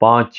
5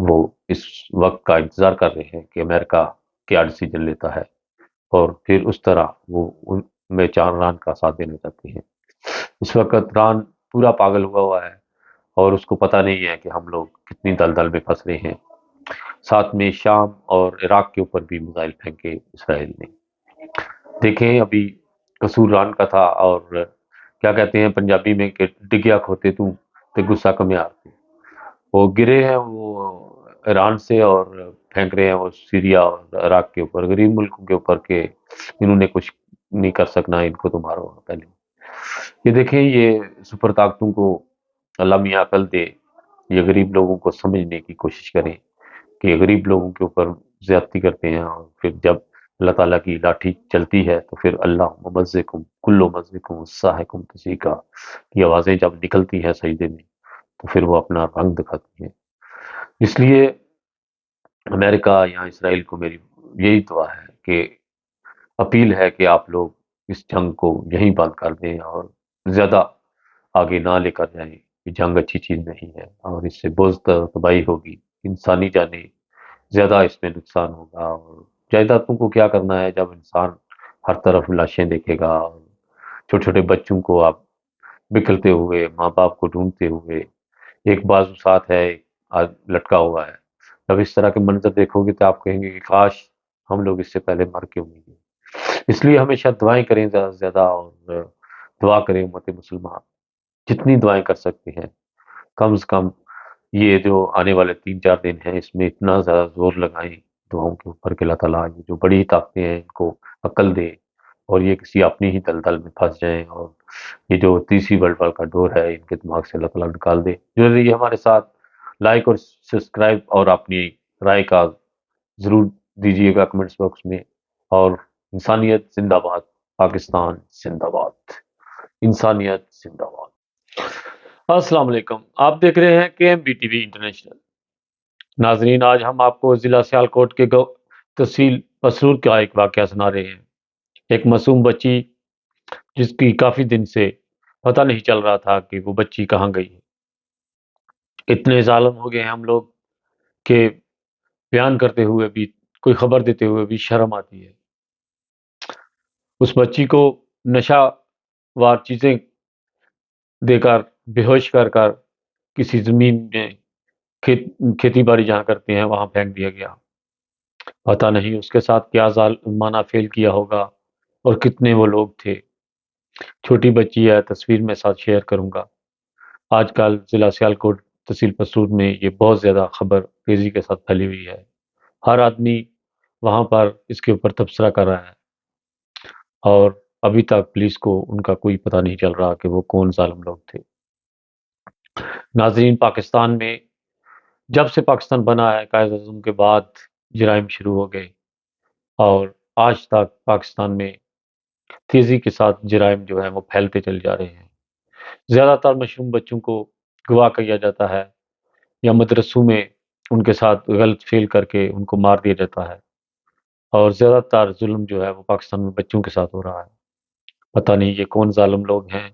وہ اس وقت کا انتظار کر رہے ہیں کہ امریکہ کیا ڈیسیجن لیتا ہے، اور پھر اس طرح وہ ان میں چار ران کا ساتھ دینا چاہتے ہیں۔ اس وقت ران پورا پاگل ہوا ہے، اور اس کو پتہ نہیں ہے کہ ہم لوگ کتنی دلدل میں پھنس رہے ہیں۔ ساتھ میں شام اور عراق کے اوپر بھی میزائل پھینکے اسرائیل نے۔ دیکھیں ابھی قصور ران کا تھا، اور کیا کہتے ہیں پنجابی میں کہ ڈگیا کھوتے تو تے غصہ کمے آتے، وہ گرے ہیں وہ ایران سے، اور پھینک رہے ہیں وہ سیریا اور عراق کے اوپر، غریب ملکوں کے اوپر، کہ انہوں نے کچھ نہیں کر سکنا، ان کو تو مارو پہلے۔ یہ دیکھیں، یہ سپر طاقتوں کو اللہ میاں عقل دے، یہ غریب لوگوں کو سمجھنے کی کوشش کریں کہ غریب لوگوں کے اوپر زیادتی کرتے ہیں، اور پھر جب اللہ تعالیٰ کی لاٹھی چلتی ہے تو پھر اللہ ممزکم کلو مزکم ساحکم تسیکا کی آوازیں جب نکلتی ہیں سجدے میں، تو پھر وہ اپنا رنگ دکھاتی ہیں۔ اس لیے امریکہ یا اسرائیل کو میری یہی دعا ہے، کہ اپیل ہے کہ آپ لوگ اس جنگ کو یہیں بند کر دیں اور زیادہ آگے نہ لے کر جائیں۔ یہ جنگ اچھی چیز نہیں ہے، اور اس سے بہت تباہی ہوگی، انسانی جانیں زیادہ اس میں نقصان ہوگا۔ اور جائیدادوں کو کیا کرنا ہے جب انسان ہر طرف لاشیں دیکھے گا، اور چھوٹے چھوٹے بچوں کو آپ بکھرتے ہوئے، ماں باپ کو ڈھونڈتے ہوئے، ایک بازو ساتھ ہے، ایک لٹکا ہوا ہے، جب اس طرح کے منظر دیکھو گے تو آپ کہیں گے کہ کاش ہم لوگ اس سے پہلے مر کیوں نہیں گئے۔ اس لیے ہمیشہ دعائیں کریں زیادہ سے زیادہ، اور دعا کریں امت مسلمان، جتنی دعائیں کر سکتے ہیں کم سے کم۔ یہ جو آنے والے 3-4 دن ہیں، اس میں اتنا زیادہ زور لگائیں دعاؤں کے اوپر کہ اللہ تعالیٰ یہ جو بڑی طاقتیں ہیں ان کو عقل دے، اور یہ کسی اپنی ہی دلدل میں پھنس جائیں، اور یہ جو تیسری ورلڈ وار کا دور ہے ان کے دماغ سے اللہ تعالیٰ نکال دے۔ جو یہ ہمارے ساتھ لائک اور سبسکرائب اور اپنی رائے کا ضرور دیجیے گا کمنٹس باکس میں۔ اور انسانیت زندہ باد، پاکستان زندہ باد، انسانیت زندہ باد۔ السلام علیکم، آپ دیکھ رہے ہیں KMBTV انٹرنیشنل۔ ناظرین، آج ہم آپ کو ضلع سیالکوٹ کے تحصیل پسرور کا ایک واقعہ سنا رہے ہیں۔ ایک معصوم بچی جس کی کافی دن سے پتہ نہیں چل رہا تھا کہ وہ بچی کہاں گئی ہے۔ اتنے ظالم ہو گئے ہیں ہم لوگ کہ بیان کرتے ہوئے بھی، کوئی خبر دیتے ہوئے بھی شرم آتی ہے۔ اس بچی کو نشہ وار چیزیں دے کر، بے ہوش کر کر کسی زمین میں کھیتی باڑی جہاں کرتے ہیں وہاں پھینک دیا گیا۔ پتہ نہیں اس کے ساتھ کیا ظالمانہ فعل کیا ہوگا، اور کتنے وہ لوگ تھے۔ چھوٹی بچی ہے، تصویر میں ساتھ شیئر کروں گا۔ آج کل ضلع سیالکوٹ تحصیل پسرور میں یہ بہت زیادہ خبر تیزی کے ساتھ پھیلی ہوئی ہے۔ ہر آدمی وہاں پر اس کے اوپر تبصرہ کر رہا ہے، اور ابھی تک پولیس کو ان کا کوئی پتہ نہیں چل رہا کہ وہ کون ظالم لوگ تھے۔ ناظرین، پاکستان میں جب سے پاکستان بنا ہے، قائد اعظم کے بعد جرائم شروع ہو گئے، اور آج تک پاکستان میں تیزی کے ساتھ جرائم جو ہیں وہ پھیلتے چلے جا رہے ہیں۔ زیادہ تر معصوم بچوں کو گواہ کیا جاتا ہے، یا مدرسوں میں ان کے ساتھ غلط فعل کر کے ان کو مار دیا جاتا ہے، اور زیادہ تر ظلم جو ہے وہ پاکستان میں بچوں کے ساتھ ہو رہا ہے۔ پتہ نہیں یہ کون ظالم لوگ ہیں،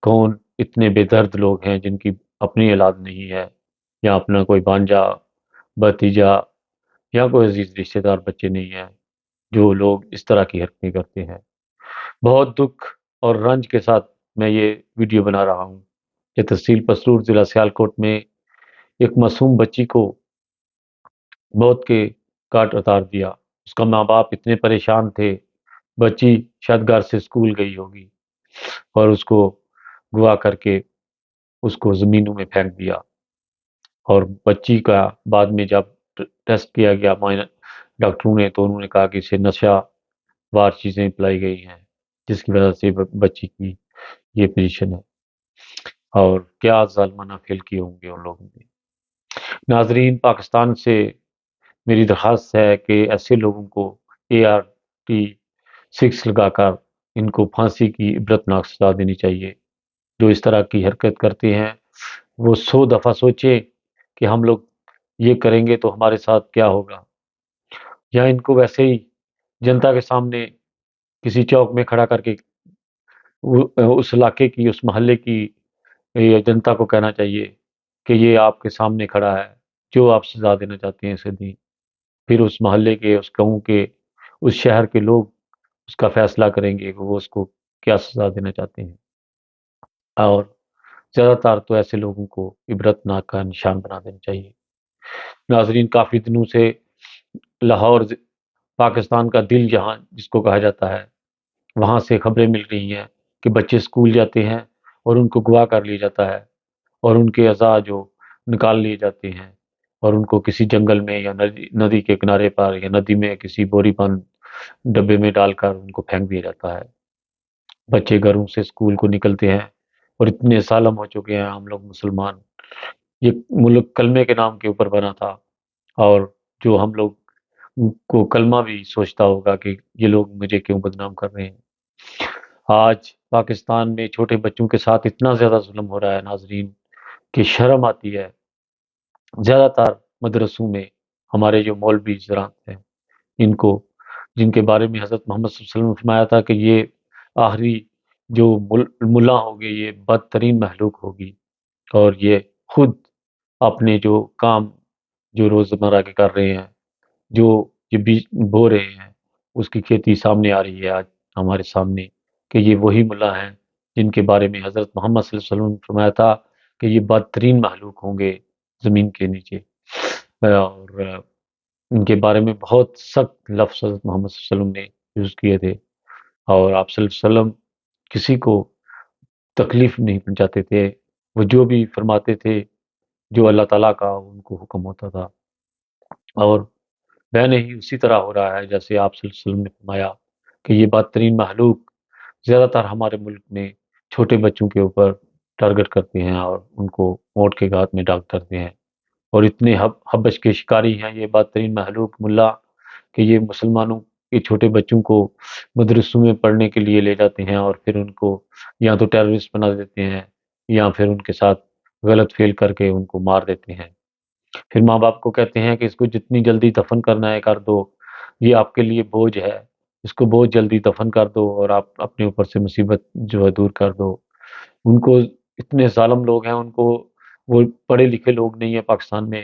کون اتنے بے درد لوگ ہیں جن کی اپنی اولاد نہیں ہے، یا اپنا کوئی بانجا، بھتیجا، یا کوئی عزیز رشتہ دار بچے نہیں ہیں، جو لوگ اس طرح کی حرکتیں کرتے ہیں۔ بہت دکھ اور رنج کے ساتھ میں یہ ویڈیو بنا رہا ہوں کہ تحصیل پسرور ضلع سیالکوٹ میں ایک معصوم بچی کو موت کے کاٹ اتار دیا۔ اس کا ماں باپ اتنے پریشان تھے، بچی شاید گھر سے اسکول گئی ہوگی، اور اس کو گوا کر کے اس کو زمینوں میں پھینک دیا۔ اور بچی کا بعد میں جب ٹیسٹ کیا گیا ڈاکٹروں نے، تو انہوں نے کہا کہ اسے نشہ وار چیزیں پلائی گئی ہیں، جس کی وجہ سے بچی کی یہ پوزیشن ہے۔ اور کیا ظالمانہ فعل کیے ہوں گے ان لوگوں نے۔ ناظرین، پاکستان سے میری درخواست ہے کہ ایسے لوگوں کو AR-6 لگا کر ان کو پھانسی کی عبرتناک سزا دینی چاہیے۔ جو اس طرح کی حرکت کرتے ہیں وہ 100 دفعہ سوچیں کہ ہم لوگ یہ کریں گے تو ہمارے ساتھ کیا ہوگا، یا ان کو ویسے ہی جنتا کے سامنے کسی چوک میں کھڑا کر کے اس علاقے کی، اس محلے کی جنتا کو کہنا چاہیے کہ یہ آپ کے سامنے کھڑا ہے، جو آپ سزا دینا چاہتے ہیں اسے دیں، پھر اس محلے کے، اس گاؤں کے، اس شہر کے لوگ اس کا فیصلہ کریں گے کہ وہ اس کو کیا سزا دینا چاہتے ہیں، اور زیادہ تر تو ایسے لوگوں کو عبرت ناک کا نشان بنا دینا چاہیے۔ ناظرین، کافی دنوں سے لاہور پاکستان کا دل جہاں جس کو کہا جاتا ہے، وہاں سے خبریں مل رہی ہیں کہ بچے اسکول جاتے ہیں اور ان کو اغوا کر لیا جاتا ہے، اور ان کے اعضاء جو نکال لیے جاتے ہیں اور ان کو کسی جنگل میں یا ندی کے کنارے پر یا ندی میں کسی بوری بند ڈبے میں ڈال کر ان کو پھینک دیا جاتا ہے۔ بچے گھروں سے اسکول کو نکلتے ہیں اور اتنے سالم ہو چکے ہیں ہم لوگ مسلمان، یہ ملک کلمے کے نام کے اوپر بنا تھا، اور جو ہم لوگ کو کلمہ بھی سوچتا ہوگا کہ یہ لوگ مجھے کیوں بدنام کر رہے ہیں۔ آج پاکستان میں چھوٹے بچوں کے ساتھ اتنا زیادہ ظلم ہو رہا ہے ناظرین کہ شرم آتی ہے۔ زیادہ تر مدرسوں میں ہمارے جو مولوی حضرات ہیں، ان کو، جن کے بارے میں حضرت محمد صلی اللہ علیہ وسلم نے فرمایا تھا کہ یہ آخری جو ملا ہوگی یہ بدترین مخلوق ہوگی، اور یہ خود اپنے جو کام جو روزمرہ کے کر رہے ہیں، جو یہ بیج بو رہے ہیں، اس کی کھیتی سامنے آ رہی ہے آج ہمارے سامنے، کہ یہ وہی ملا ہیں جن کے بارے میں حضرت محمد صلی اللہ علیہ وسلم نے فرمایا تھا کہ یہ بدترین مخلوق ہوں گے زمین کے نیچے، اور ان کے بارے میں بہت سخت لفظ حضرت محمد صلی اللہ علیہ وسلم نے یوز کیے تھے، اور آپ صلی اللہ علیہ وسلم کسی کو تکلیف نہیں پہنچاتے تھے، وہ جو بھی فرماتے تھے جو اللہ تعالیٰ کا ان کو حکم ہوتا تھا، اور میں نے ہی اسی طرح ہو رہا ہے جیسے آپ صلی اللہ علیہ وسلم نے فرمایا کہ یہ بدترین مخلوق زیادہ تر ہمارے ملک میں چھوٹے بچوں کے اوپر ٹارگٹ کرتے ہیں اور ان کو موت کے گھات میں ڈال کرتے ہیں، اور اتنے حبش کے شکاری ہیں یہ بدترین مخلوق ملا کہ یہ مسلمانوں کے چھوٹے بچوں کو مدرسوں میں پڑھنے کے لیے لے جاتے ہیں، اور پھر ان کو یا تو ٹیررسٹ بنا دیتے ہیں یا پھر ان کے ساتھ غلط فعل کر کے ان کو مار دیتے ہیں، پھر ماں باپ کو کہتے ہیں کہ اس کو جتنی جلدی دفن کرنا ہے کر دو، یہ آپ کے لیے بوجھ ہے، اس کو بہت جلدی دفن کر دو اور آپ اپنے اوپر سے مصیبت جو ہے دور کر دو۔ ان کو، اتنے ظالم لوگ ہیں، ان کو، وہ پڑھے لکھے لوگ نہیں ہیں پاکستان میں،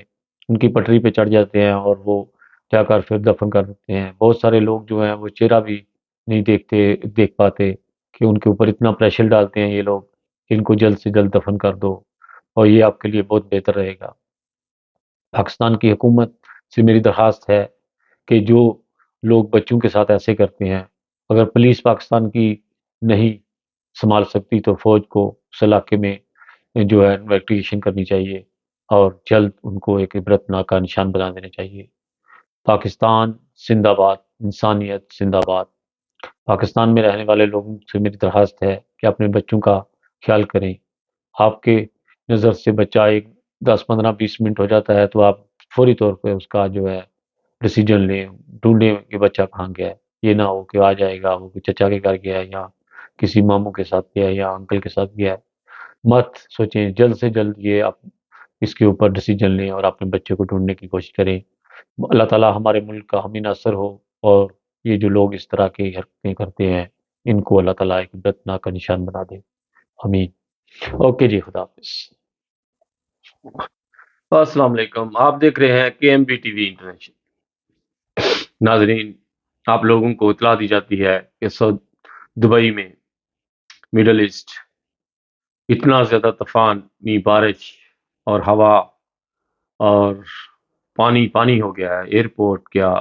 ان کی پٹری پہ چڑھ جاتے ہیں اور وہ جا کر پھر دفن کر دیتے ہیں۔ بہت سارے لوگ جو ہیں وہ چہرہ بھی نہیں دیکھ پاتے کہ ان کے اوپر اتنا پریشر ڈالتے ہیں یہ لوگ کہ ان کو جلد سے جلد دفن کر دو، اور یہ آپ کے لیے بہت بہتر رہے گا۔ پاکستان کی حکومت سے میری درخواست ہے کہ جو لوگ بچوں کے ساتھ ایسے کرتے ہیں، اگر پولیس پاکستان کی نہیں سنبھال سکتی تو فوج کو اس علاقے میں جو ہے انویسٹیگیشن کرنی چاہیے اور جلد ان کو ایک عبرت ناک کا نشان بنا دینا چاہیے۔ پاکستان زندہ باد، انسانیت زندہ باد۔ پاکستان میں رہنے والے لوگوں سے میری درخواست ہے کہ اپنے بچوں کا خیال کریں۔ آپ کے نظر سے بچہ ایک 10 15 20 منٹ ہو جاتا ہے تو آپ فوری طور پہ اس کا جو ہے ڈیسیجن لیں، ڈھونڈیں کہ بچہ کہاں گیا ہے۔ یہ نہ ہو کہ آ جائے گا وہ چچا کے گھر گیا ہے یا کسی ماموں کے ساتھ گیا ہے یا انکل کے ساتھ گیا ہے، مت سوچیں، جلد سے جلد یہ آپ اس کے اوپر ڈیسیجن لیں اور اپنے بچے کو ڈھونڈنے کی کوشش کریں۔ اللہ تعالیٰ ہمارے ملک کا حامی ناصر ہو، اور یہ جو لوگ اس طرح کی حرکتیں کرتے ہیں ان کو اللہ تعالیٰ ایک عبرت ناک کا نشان بنا دے، آمین۔ اوکے جی، خدا حافظ۔ السلام علیکم، آپ دیکھ رہے ہیں کے M B T V international. ناظرین، آپ لوگوں کو اطلاع دی جاتی ہے کہ دبئی میں، مڈل ایسٹ، اتنا زیادہ طوفانی بارش اور ہوا اور پانی پانی ہو گیا ہے، ایئرپورٹ کیا،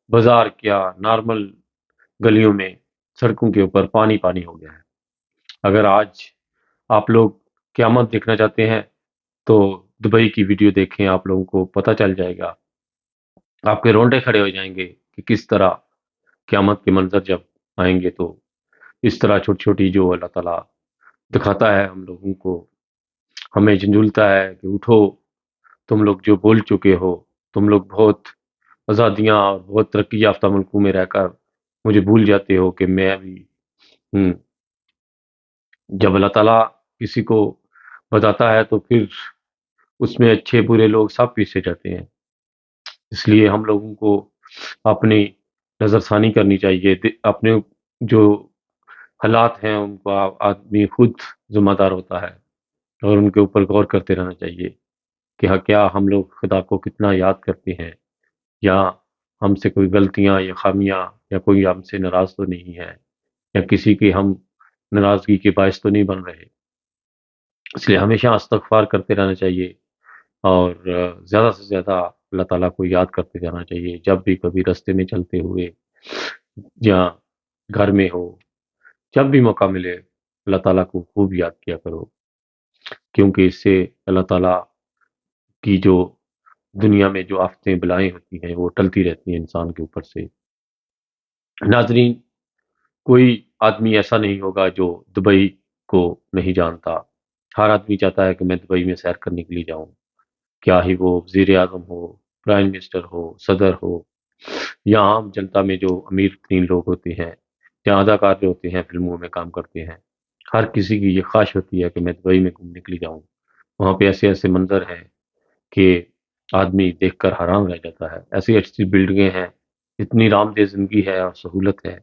بازار کیا، نارمل گلیوں میں، سڑکوں کے اوپر پانی پانی ہو گیا ہے۔ اگر آج آپ لوگ قیامت دیکھنا چاہتے ہیں تو دبئی کی ویڈیو دیکھیں، آپ لوگوں کو پتہ چل جائے گا، آپ کے رونڈے کھڑے ہو جائیں گے کہ کس طرح قیامت کے منظر جب آئیں گے تو اس طرح چھوٹی چھوٹی جو اللہ تعالیٰ دکھاتا ہے ہم لوگوں کو، ہمیں جھنجھولتا ہے کہ اٹھو، تم لوگ جو بول چکے ہو، تم لوگ بہت آزادیاں اور بہت ترقی یافتہ ملکوں میں رہ کر مجھے بھول جاتے ہو کہ میں بھی ہوں۔ جب اللہ تعالیٰ کسی کو بتاتا ہے تو پھر اس میں اچھے برے لوگ سب پیچھے جاتے ہیں، اس لیے ہم لوگوں کو اپنی نظر ثانی کرنی چاہیے، اپنے جو حالات ہیں ان کو آدمی خود ذمہ دار ہوتا ہے اور ان کے اوپر غور کرتے رہنا چاہیے۔ کہ کیا ہم لوگ خدا کو کتنا یاد کرتے ہیں، یا ہم سے کوئی غلطیاں یا خامیاں یا کوئی ہم سے ناراض تو نہیں ہے، یا کسی کی ہم ناراضگی کے باعث تو نہیں بن رہے۔ اس لیے ہمیشہ استغفار کرتے رہنا چاہیے، اور زیادہ سے زیادہ اللہ تعالیٰ کو یاد کرتے جانا چاہیے، جب بھی کبھی راستے میں چلتے ہوئے یا گھر میں ہو، جب بھی موقع ملے اللہ تعالیٰ کو خوب یاد کیا کرو، کیونکہ اس سے اللہ تعالیٰ کی جو دنیا میں جو آفتیں بلائیں ہوتی ہیں وہ ٹلتی رہتی ہیں انسان کے اوپر سے۔ ناظرین، کوئی آدمی ایسا نہیں ہوگا جو دبئی کو نہیں جانتا۔ ہر آدمی چاہتا ہے کہ میں دبئی میں سیر کرنے کے لیے جاؤں، کیا ہی وہ وزیر اعظم ہو، پرائم منسٹر ہو، صدر ہو، یا عام جنتا میں جو امیر ترین لوگ ہوتے ہیں، یا اداکار جو ہوتے ہیں فلموں میں کام کرتے ہیں۔ ہر کسی کی یہ خواہش ہوتی ہے کہ میں دبئی میں گھومنے کے لیے جاؤں، وہاں پہ ایسے ایسے منظر ہیں کہ آدمی دیکھ کر حیران رہ جاتا ہے، ایسی ایسی بلڈنگیں ہیں، اتنی رام دہ زندگی ہے اور سہولت ہے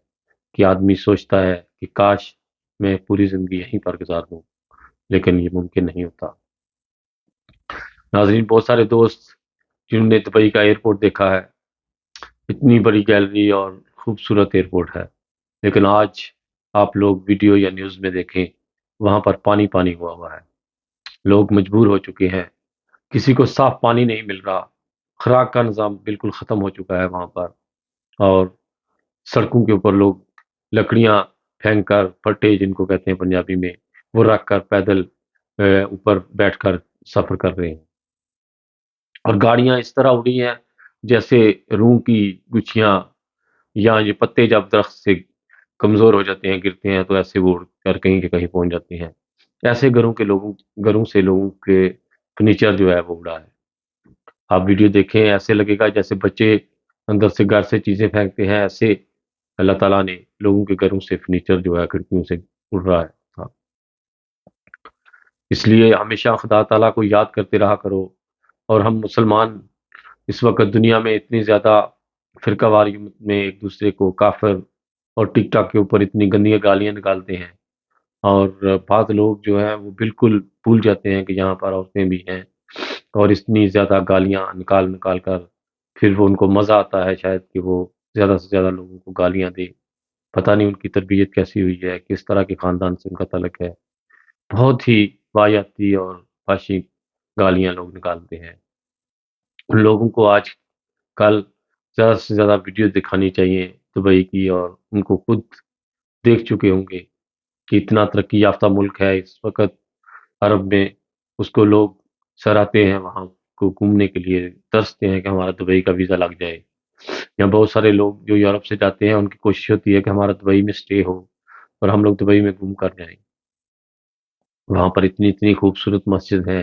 کہ آدمی سوچتا ہے کہ کاش میں پوری زندگی یہیں پر گزار دوں، لیکن یہ ممکن نہیں ہوتا۔ ناظرین، بہت سارے دوست جنہوں نے دبئی کا ایئرپورٹ دیکھا ہے، اتنی بڑی گیلری اور خوبصورت ایئرپورٹ ہے، لیکن آج آپ لوگ ویڈیو یا نیوز میں دیکھیں، وہاں پر پانی پانی ہوا ہے، لوگ مجبور ہو چکے ہیں، کسی کو صاف پانی نہیں مل رہا، خوراک کا نظام بالکل ختم ہو چکا ہے وہاں پر، اور سڑکوں کے اوپر لوگ لکڑیاں پھینک کر، پٹے جن کو کہتے ہیں پنجابی میں، وہ رکھ کر پیدل اوپر بیٹھ کر سفر کر رہے ہیں، اور گاڑیاں اس طرح اڑی ہیں جیسے روح کی گچھیاں، یا یہ پتے جب درخت سے کمزور ہو جاتے ہیں، گرتے ہیں، تو ایسے وہ اڑ کر کہیں کے کہیں پہنچ جاتے ہیں۔ ایسے گھروں سے لوگوں کے فرنیچر جو ہے وہ اڑا ہے۔ آپ ویڈیو دیکھیں، ایسے لگے گا جیسے بچے اندر سے گھر سے چیزیں پھینکتے ہیں، ایسے اللہ تعالیٰ نے لوگوں کے گھروں سے فرنیچر جو ہے کھڑکیوں سے اڑ رہا ہے۔ اس لیے ہمیشہ خدا تعالیٰ کو یاد کرتے رہا کرو، اور ہم مسلمان اس وقت دنیا میں اتنی زیادہ فرقہ واریت میں ایک دوسرے کو کافر اور ٹک ٹاک کے اوپر اتنی گندی گالیاں نکالتے ہیں، اور بعض لوگ جو ہیں وہ بالکل بھول جاتے ہیں کہ یہاں پر عورتیں بھی ہیں، اور اتنی زیادہ گالیاں نکال نکال کر پھر وہ ان کو مزہ آتا ہے شاید کہ وہ زیادہ سے زیادہ لوگوں کو گالیاں دے۔ پتہ نہیں ان کی تربیت کیسی ہوئی ہے، کس طرح کے خاندان سے ان کا تعلق ہے، بہت ہی واحیاتی اور فحشی گالیاں لوگ نکالتے ہیں۔ ان لوگوں کو آج کل زیادہ سے زیادہ ویڈیو دکھانی چاہیے دبئی کی، اور ان کو خود دیکھ چکے ہوں گے کہ اتنا ترقی یافتہ ملک ہے اس وقت عرب میں، اس کو لوگ سراہتے ہیں، وہاں کو گھومنے کے لیے ترستے ہیں کہ ہمارا دبئی کا ویزا لگ جائے۔ یا بہت سارے لوگ جو یورپ سے جاتے ہیں ان کی کوشش ہوتی ہے کہ ہمارا دبئی میں سٹے ہو اور ہم لوگ دبئی میں گھوم کر جائیں۔ وہاں پر اتنی اتنی خوبصورت مسجد ہیں،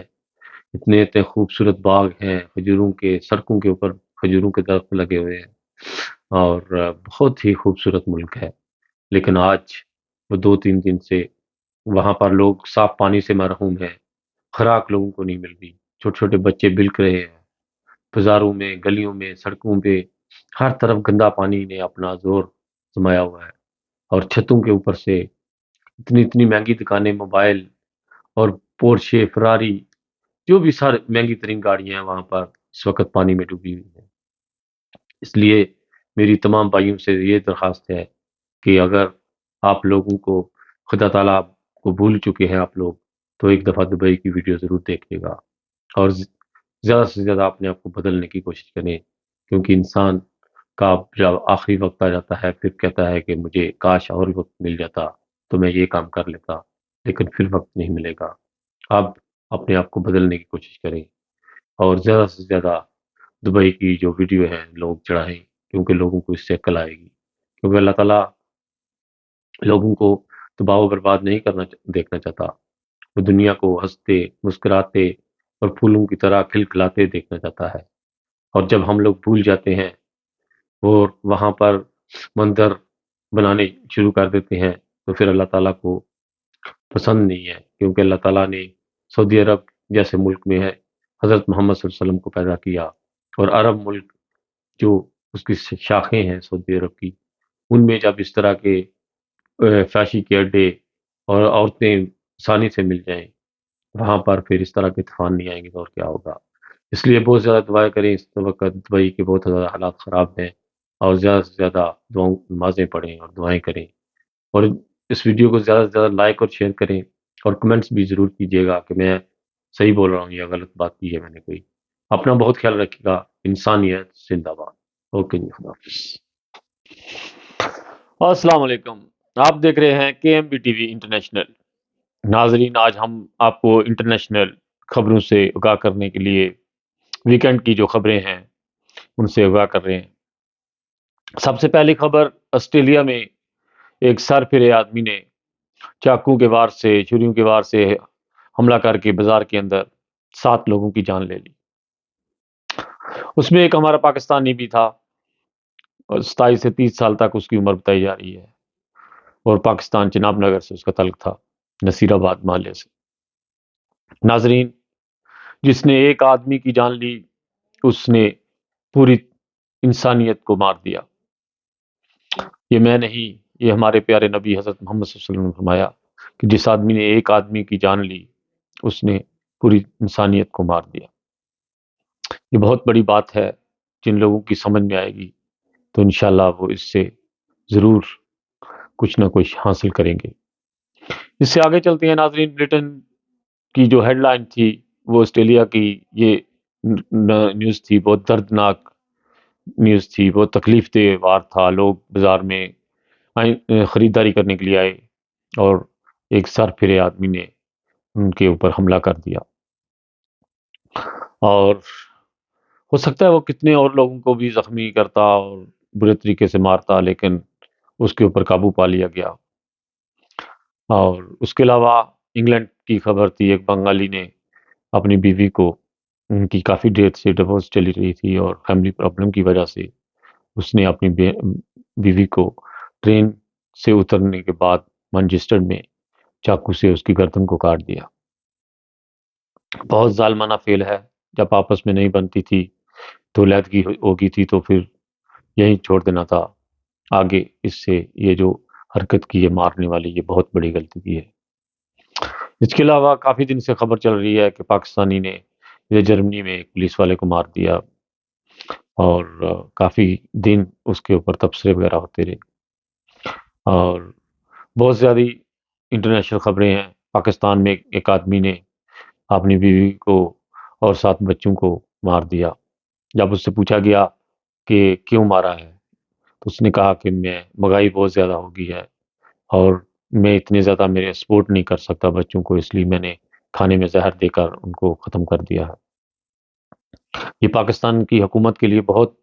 اتنے اتنے خوبصورت باغ ہیں، کھجوروں کے سڑکوں کے اوپر کھجوروں کے درخت لگے ہوئے ہیں، اور بہت ہی خوبصورت ملک ہے، لیکن آج وہ 2 3 دن سے وہاں پر لوگ صاف پانی سے محروم ہیں، خوراک لوگوں کو نہیں مل رہی، چھوٹے چھوٹے بچے بلک رہے ہیں، بازاروں میں، گلیوں میں، سڑکوں پہ ہر طرف گندا پانی نے اپنا زور جمایا ہوا ہے، اور چھتوں کے اوپر سے اتنی اتنی مہنگی دکانیں، موبائل اور پورشے، فراری، جو بھی سارے مہنگی ترین گاڑیاں ہیں وہاں پر اس وقت پانی میں ڈوبی ہوئی ہیں۔ اس لیے میری تمام بھائیوں سے یہ درخواست ہے کہ اگر آپ لوگوں کو خدا تعالیٰ آپ کو بھول چکے ہیں آپ لوگ، تو ایک دفعہ دبئی کی ویڈیو ضرور دیکھیے گا، اور زیادہ سے زیادہ اپنے آپ کو بدلنے کی کوشش کریں، کیونکہ انسان کا جب آخری وقت آ جاتا ہے پھر کہتا ہے کہ مجھے کاش اور وقت مل جاتا تو میں یہ کام کر لیتا، لیکن پھر وقت نہیں ملے گا۔ آپ اپنے آپ کو بدلنے کی کوشش کریں، اور زیادہ سے زیادہ دبئی کی جو ویڈیو ہے لوگ چڑھائیں، کیونکہ لوگوں کو اس سے عقل آئے گی، کیونکہ اللہ تعالیٰ لوگوں کو تباہ و برباد نہیں دیکھنا چاہتا، وہ دنیا کو ہنستے، مسکراتے اور پھولوں کی طرح کھلکھلاتے دیکھنا چاہتا ہے، اور جب ہم لوگ بھول جاتے ہیں اور وہاں پر منظر بنانے شروع کر دیتے ہیں، تو پھر اللہ تعالیٰ کو پسند نہیں ہے، کیونکہ اللہ تعالیٰ نے سعودی عرب جیسے ملک میں ہے حضرت محمد صلی اللہ علیہ وسلم کو پیدا کیا، اور عرب ملک جو اس کی شاخیں ہیں سعودی عرب کی، ان میں جب اس طرح کے فحاشی کے اڈے اور عورتیں آسانی سے مل جائیں، وہاں پر پھر اس طرح کے طوفان نہیں آئیں گے تو اور کیا ہوگا۔ اس لیے بہت زیادہ دعائیں کریں اس وقت دبئی کے بہت زیادہ حالات خراب ہیں، اور زیادہ سے زیادہ دعاؤں نمازیں پڑھیں اور دعائیں کریں، اور اس ویڈیو کو زیادہ سے زیادہ لائک اور شیئر کریں، اور کمنٹس بھی ضرور کیجیے گا کہ میں صحیح بول رہا ہوں یا غلط بات کی ہے میں نے کوئی۔ اپنا بہت خیال رکھیے گا۔ انسانیت زندہ باد۔ اوکے جی، خدا حافظ۔ السلام علیکم، آپ دیکھ رہے ہیں کے M B T V international. ناظرین، آج ہم آپ کو انٹرنیشنل خبروں سے آگاہ کرنے کے لیے ویکینڈ کی جو خبریں ہیں ان سے آگاہ کر رہے ہیں۔ سب سے پہلی خبر، آسٹریلیا میں ایک سر پھرے آدمی نے چاقو کے وار سے، چھریوں کے وار سے حملہ کر کے بازار کے اندر 7 لوگوں کی جان لے لی۔ اس میں ایک ہمارا پاکستانی بھی تھا، اور 27 سے 30 سال تک اس کی عمر بتائی جا رہی ہے، اور پاکستان چناب نگر سے اس کا تعلق تھا، نصیر آباد محلے سے۔ ناظرین، جس نے ایک آدمی کی جان لی اس نے پوری انسانیت کو مار دیا۔ یہ میں نہیں، یہ ہمارے پیارے نبی حضرت محمد صلی اللہ علیہ وسلم نے فرمایا کہ جس آدمی نے ایک آدمی کی جان لی اس نے پوری انسانیت کو مار دیا۔ یہ بہت بڑی بات ہے، جن لوگوں کی سمجھ میں آئے گی تو انشاءاللہ وہ اس سے ضرور کچھ نہ کچھ حاصل کریں گے۔ اس سے آگے چلتے ہیں ناظرین۔ بریٹن کی جو ہیڈ لائن تھی وہ آسٹریلیا کی یہ نیوز تھی، بہت دردناک نیوز تھی، بہت تکلیف دہ وار تھا۔ لوگ بازار میں خریداری کرنے کے لیے آئے اور ایک سر پھرے آدمی نے ان کے اوپر حملہ کر دیا، اور ہو سکتا ہے وہ کتنے اور لوگوں کو بھی زخمی کرتا اور برے طریقے سے مارتا، لیکن اس کے اوپر قابو پا لیا گیا۔ اور اس کے علاوہ انگلینڈ کی خبر تھی، ایک بنگالی نے اپنی بیوی کو، ان کی کافی دیر سے ڈیورس چلی رہی تھی اور فیملی پرابلم کی وجہ سے اس نے اپنی بیوی کو ٹرین سے اترنے کے بعد مانچسٹر میں چاقو سے اس کی گردن کو کاٹ دیا۔ بہت ظالمانہ فعل ہے، جب آپس میں نہیں بنتی تھی تو علیحدگی ہوگی تھی تو پھر یہیں چھوڑ دینا تھا۔ آگے اس سے یہ جو حرکت کی ہے مارنے والی، یہ بہت بڑی غلطی کی ہے۔ اس کے علاوہ کافی دن سے خبر چل رہی ہے کہ پاکستانی نے یہ جرمنی میں ایک پولیس والے کو مار دیا، اور کافی دن اس کے اوپر تبصرے وغیرہ ہوتے رہے، اور بہت زیادہ انٹرنیشنل خبریں ہیں۔ پاکستان میں ایک آدمی نے اپنی بیوی کو اور 7 بچوں کو مار دیا۔ جب اس سے پوچھا گیا کہ کیوں مارا ہے تو اس نے کہا کہ مہنگائی بہت زیادہ ہو گئی ہے اور میں اتنے زیادہ میرے سپورٹ نہیں کر سکتا بچوں کو، اس لیے میں نے کھانے میں زہر دے کر ان کو ختم کر دیا ہے۔ یہ پاکستان کی حکومت کے لیے بہت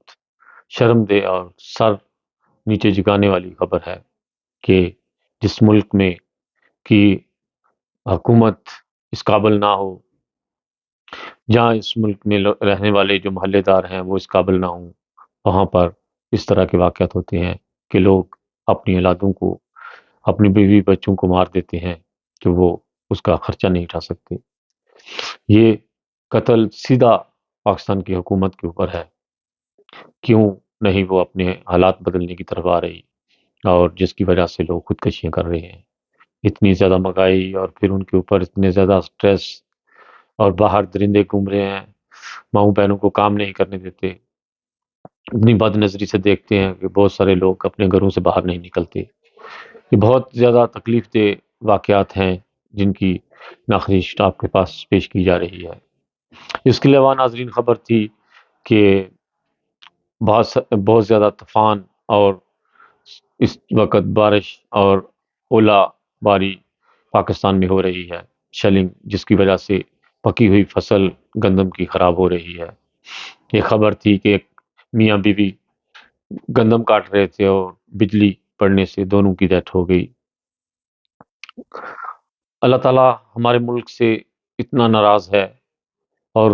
شرم دہ اور سر نیچے جھکانے والی خبر ہے کہ جس ملک میں کی حکومت اس قابل نہ ہو، جہاں اس ملک میں رہنے والے جو محلے دار ہیں وہ اس قابل نہ ہوں، وہاں پر اس طرح کے واقعات ہوتے ہیں کہ لوگ اپنی اولادوں کو، اپنی بیوی بچوں کو مار دیتے ہیں کہ وہ اس کا خرچہ نہیں اٹھا سکتے۔ یہ قتل سیدھا پاکستان کی حکومت کے اوپر ہے، کیوں نہیں وہ اپنے حالات بدلنے کی طرف آ رہی، اور جس کی وجہ سے لوگ خودکشیاں کر رہے ہیں۔ اتنی زیادہ مہنگائی اور پھر ان کے اوپر اتنے زیادہ سٹریس، اور باہر درندے گھوم رہے ہیں، ماؤں بہنوں کو کام نہیں کرنے دیتے، اتنی بد نظری سے دیکھتے ہیں کہ بہت سارے لوگ اپنے گھروں سے باہر نہیں نکلتے۔ یہ بہت زیادہ تکلیف دہ واقعات ہیں جن کی ناخواست آپ کے پاس پیش کی جا رہی ہے۔ اس کے علاوہ ناظرین خبر تھی کہ بہت زیادہ طوفان اور اس وقت بارش اور اولا باری پاکستان میں ہو رہی ہے، شیلنگ، جس کی وجہ سے پکی ہوئی فصل گندم کی خراب ہو رہی ہے۔ یہ خبر تھی کہ ایک میاں بیوی گندم کاٹ رہے تھے اور بجلی پڑنے سے دونوں کی ڈیتھ ہو گئی۔ اللہ تعالیٰ ہمارے ملک سے اتنا ناراض ہے، اور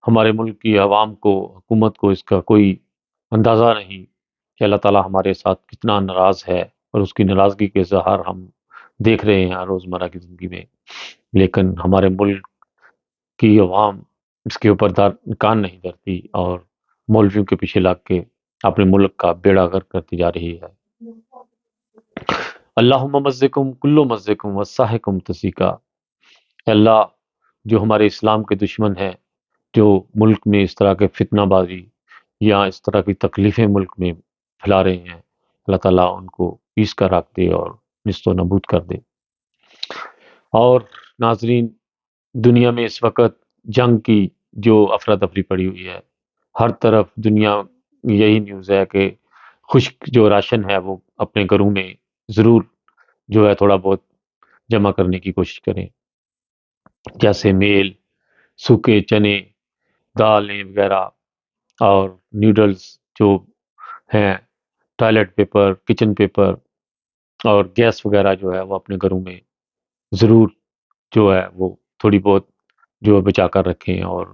ہمارے ملک کی عوام کو، حکومت کو اس کا کوئی اندازہ نہیں کہ اللہ تعالیٰ ہمارے ساتھ کتنا ناراض ہے، اور اس کی ناراضگی کے اظہار ہم دیکھ رہے ہیں روزمرہ کی زندگی میں، لیکن ہمارے ملک کی عوام اس کے اوپر کان نہیں دھرتی، اور مولویوں کے پیچھے لگ کے اپنے ملک کا بیڑا غرق کرتی جا رہی ہے۔ اللہم مزقم کلو مزقم وساحکم تسیکا۔ اے اللہ، جو ہمارے اسلام کے دشمن ہیں، جو ملک میں اس طرح کے فتنہ بازی یا اس طرح کی تکلیفیں ملک میں پھیلا رہے ہیں، اللہ تعالیٰ ان کو پیس کر رکھ دے اور نست و نبود کر دے۔ اور ناظرین، دنیا میں اس وقت جنگ کی جو افراتفری پڑی ہوئی ہے، ہر طرف دنیا یہی نیوز ہے کہ خشک جو راشن ہے وہ اپنے گھروں میں ضرور جو ہے تھوڑا بہت جمع کرنے کی کوشش کریں، جیسے میل، سوکھے چنے، دالیں وغیرہ، اور نیوڈلز جو ہیں، ٹوائلٹ پیپر، کچن پیپر اور گیس وغیرہ جو ہے وہ اپنے گھروں میں ضرور جو ہے وہ تھوڑی بہت جو ہے بچا کر رکھیں، اور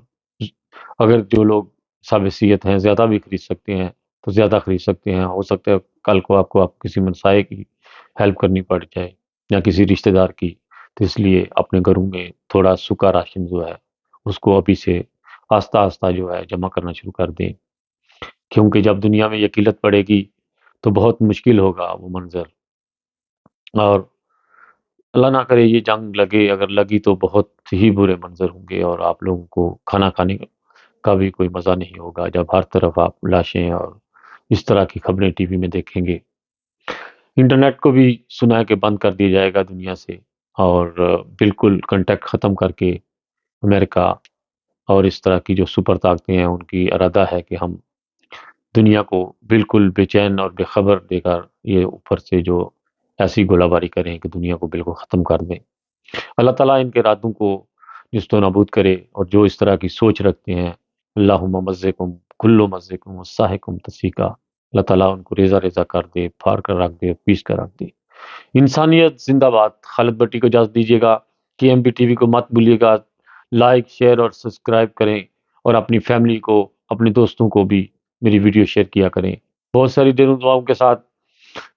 اگر جو لوگ صاحب صحت ہیں زیادہ بھی خرید سکتے ہیں تو زیادہ خرید سکتے ہیں۔ ہو سکتا ہے کل کو آپ کسی منسائے کی ہیلپ کرنی پڑ جائے یا کسی رشتہ دار کی، تو اس لیے اپنے گھروں میں تھوڑا سوکھا راشن جو ہے اس کو ابھی سے آہستہ آہستہ جو ہے جمع کرنا شروع کر دیں، کیونکہ جب دنیا میں یہ قلت پڑے گی تو بہت مشکل ہوگا وہ منظر، اور اللہ نہ کرے یہ جنگ لگے، اگر لگی تو بہت ہی برے منظر ہوں گے، اور آپ لوگوں کو کھانا کھانے کا بھی کوئی مزہ نہیں ہوگا جب ہر طرف آپ لاشیں اور اس طرح کی خبریں ٹی وی میں دیکھیں گے۔ انٹرنیٹ کو بھی سنا ہے کہ بند کر دیا جائے گا دنیا سے، اور بالکل کنٹیکٹ ختم کر کے امریکہ اور اس طرح کی جو سپر طاقتیں ہیں ان کی ارادہ ہے کہ ہم دنیا کو بالکل بے چین اور بے خبر دے کر یہ اوپر سے جو ایسی گولہ باری کریں کہ دنیا کو بالکل ختم کر دیں۔ اللہ تعالیٰ ان کے ارادوں کو نست و نابود کرے، اور جو اس طرح کی سوچ رکھتے ہیں، اللہم مزقکم کلو مزقکم وساحکم تسیکا، اللہ تعالیٰ ان کو ریزہ ریزہ کر دے، پھاڑ کر رکھ دے، پیس کر رکھ دے۔ انسانیت زندہ باد۔ خالد بٹی کو اجازت دیجیے گا، کے ایم بی ٹی وی کو مت بھولیے گا، لائک، شیئر اور سبسکرائب کریں، اور اپنی فیملی کو، اپنے دوستوں کو بھی میری ویڈیو شیئر کیا کریں۔ بہت ساری دیر دعاؤں کے ساتھ،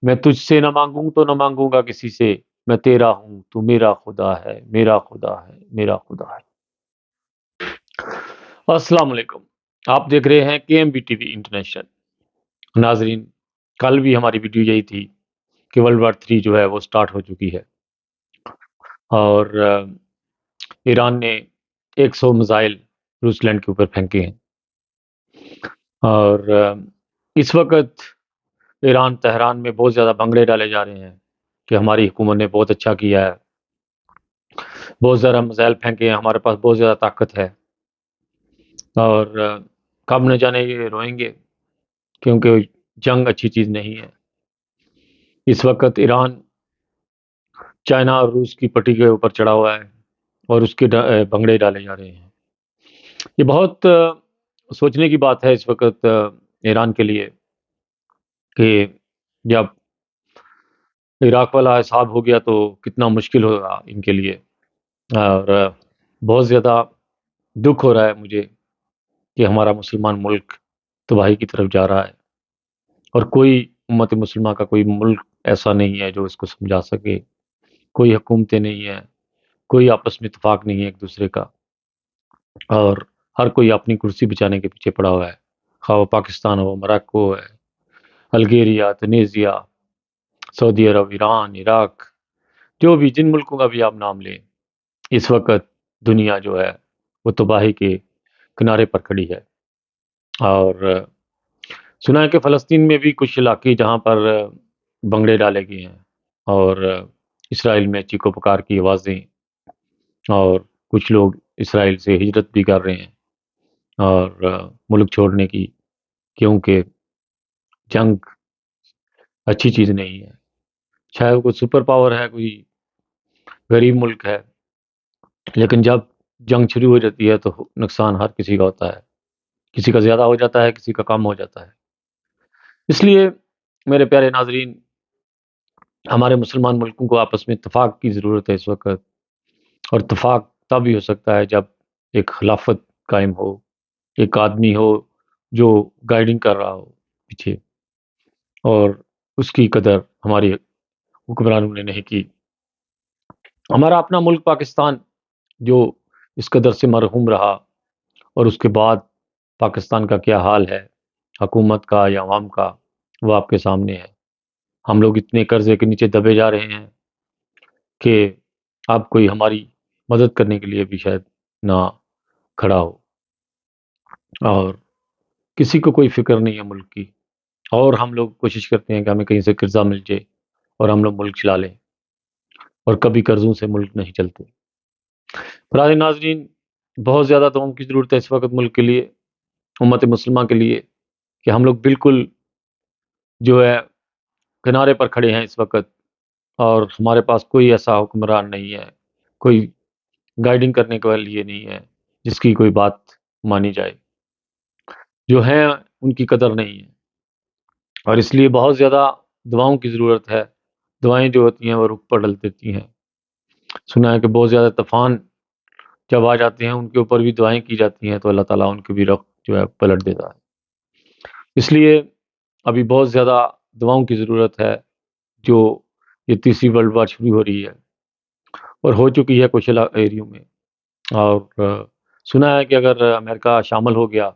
میں تجھ سے نہ مانگوں تو نہ مانگوں گا کسی سے، میں تیرا ہوں تو میرا خدا ہے، میرا خدا ہے، میرا خدا ہے۔ السلام علیکم، آپ دیکھ رہے ہیں کے M B T V international. ناظرین، کل بھی ہماری ویڈیو یہی تھی کہ ورلڈ وار 3 جو ہے وہ سٹارٹ ہو چکی ہے، اور ایران نے 100 میزائل روس لینڈ کے اوپر پھینکے ہیں، اور اس وقت ایران تہران میں بہت زیادہ بنگڑے ڈالے جا رہے ہیں کہ ہماری حکومت نے بہت اچھا کیا ہے، بہت زیادہ میزائل پھینکے ہیں، ہمارے پاس بہت زیادہ طاقت ہے، اور کب نہ جانے یہ روئیں گے، کیونکہ جنگ اچھی چیز نہیں ہے۔ اس وقت ایران چائنا اور روس کی پٹی کے اوپر چڑھا ہوا ہے، اور اس کے بنگڑے ڈالے جا رہے ہیں۔ یہ بہت سوچنے کی بات ہے اس وقت ایران کے لیے، کہ جب عراق والا حساب ہو گیا تو کتنا مشکل ہوگا ان کے لیے، اور بہت زیادہ دکھ ہو رہا ہے مجھے کہ ہمارا مسلمان ملک تباہی کی طرف جا رہا ہے، اور کوئی امت مسلمہ کا کوئی ملک ایسا نہیں ہے جو اس کو سمجھا سکے، کوئی حکومتیں نہیں ہیں، کوئی آپس میں اتفاق نہیں ہے ایک دوسرے کا، اور ہر کوئی اپنی کرسی بچانے کے پیچھے پڑا ہوا ہے، خواہ وہ پاکستان ہو، موراکو ہے، الجیریا، تنیزیا، سعودی عرب، ایران، عراق، جو بھی جن ملکوں کا بھی آپ نام لیں، اس وقت دنیا جو ہے وہ تباہی کے کنارے پر کھڑی ہے۔ اور سنا ہے کہ فلسطین میں بھی کچھ علاقے جہاں پر بنگڑے ڈالے گئے ہیں، اور اسرائیل میں چیخو پکار کی آوازیں، اور کچھ لوگ اسرائیل سے ہجرت بھی کر رہے ہیں اور ملک چھوڑنے کی، کیونکہ جنگ اچھی چیز نہیں ہے۔ شاید کوئی سپر پاور ہے، کوئی غریب ملک ہے، لیکن جب جنگ شروع ہو جاتی ہے تو نقصان ہر کسی کا ہوتا ہے، کسی کا زیادہ ہو جاتا ہے، کسی کا کم ہو جاتا ہے۔ اس لیے میرے پیارے ناظرین، ہمارے مسلمان ملکوں کو آپس میں اتفاق کی ضرورت ہے اس وقت، اور اتفاق تب ہی ہو سکتا ہے جب ایک خلافت قائم ہو، ایک آدمی ہو جو گائیڈنگ کر رہا ہو پیچھے، اور اس کی قدر ہماری حکمرانوں نے نہیں کی۔ ہمارا اپنا ملک پاکستان جو اس قدر سے مرحوم رہا، اور اس کے بعد پاکستان کا کیا حال ہے، حکومت کا یا عوام کا، وہ آپ کے سامنے ہے۔ ہم لوگ اتنے قرضے کے نیچے دبے جا رہے ہیں کہ اب کوئی ہماری مدد کرنے کے لیے بھی شاید نہ کھڑا ہو۔ اور کسی کو کوئی فکر نہیں ہے ملک کی، اور ہم لوگ کوشش کرتے ہیں کہ ہمیں کہیں سے قرضہ مل جائے اور ہم لوگ ملک چلا لیں، اور کبھی قرضوں سے ملک نہیں چلتے۔ برادر ناظرین، بہت زیادہ دعاؤں کی ضرورت ہے اس وقت ملک کے لیے، امت مسلمہ کے لیے، کہ ہم لوگ بالکل جو ہے کنارے پر کھڑے ہیں اس وقت، اور ہمارے پاس کوئی ایسا حکمران نہیں ہے، کوئی گائیڈنگ کرنے کے لیے نہیں ہے جس کی کوئی بات مانی جائے۔ جو ہیں ان کی قدر نہیں ہے، اور اس لیے بہت زیادہ دعاؤں کی ضرورت ہے۔ دعائیں جو ہوتی ہیں وہ رخ پر ڈل دیتی ہیں۔ سنا ہے کہ بہت زیادہ طوفان جب آ جاتے ہیں ان کے اوپر بھی دعائیں کی جاتی ہیں تو اللہ تعالیٰ ان کی بھی رخ جو ہے پلٹ دیتا ہے۔ اس لیے ابھی بہت زیادہ دعاؤں کی ضرورت ہے، جو یہ تیسری ورلڈ وار شروع ہو رہی ہے اور ہو چکی ہے کچھ ایریوں میں، اور سنا ہے کہ اگر امریکہ شامل ہو گیا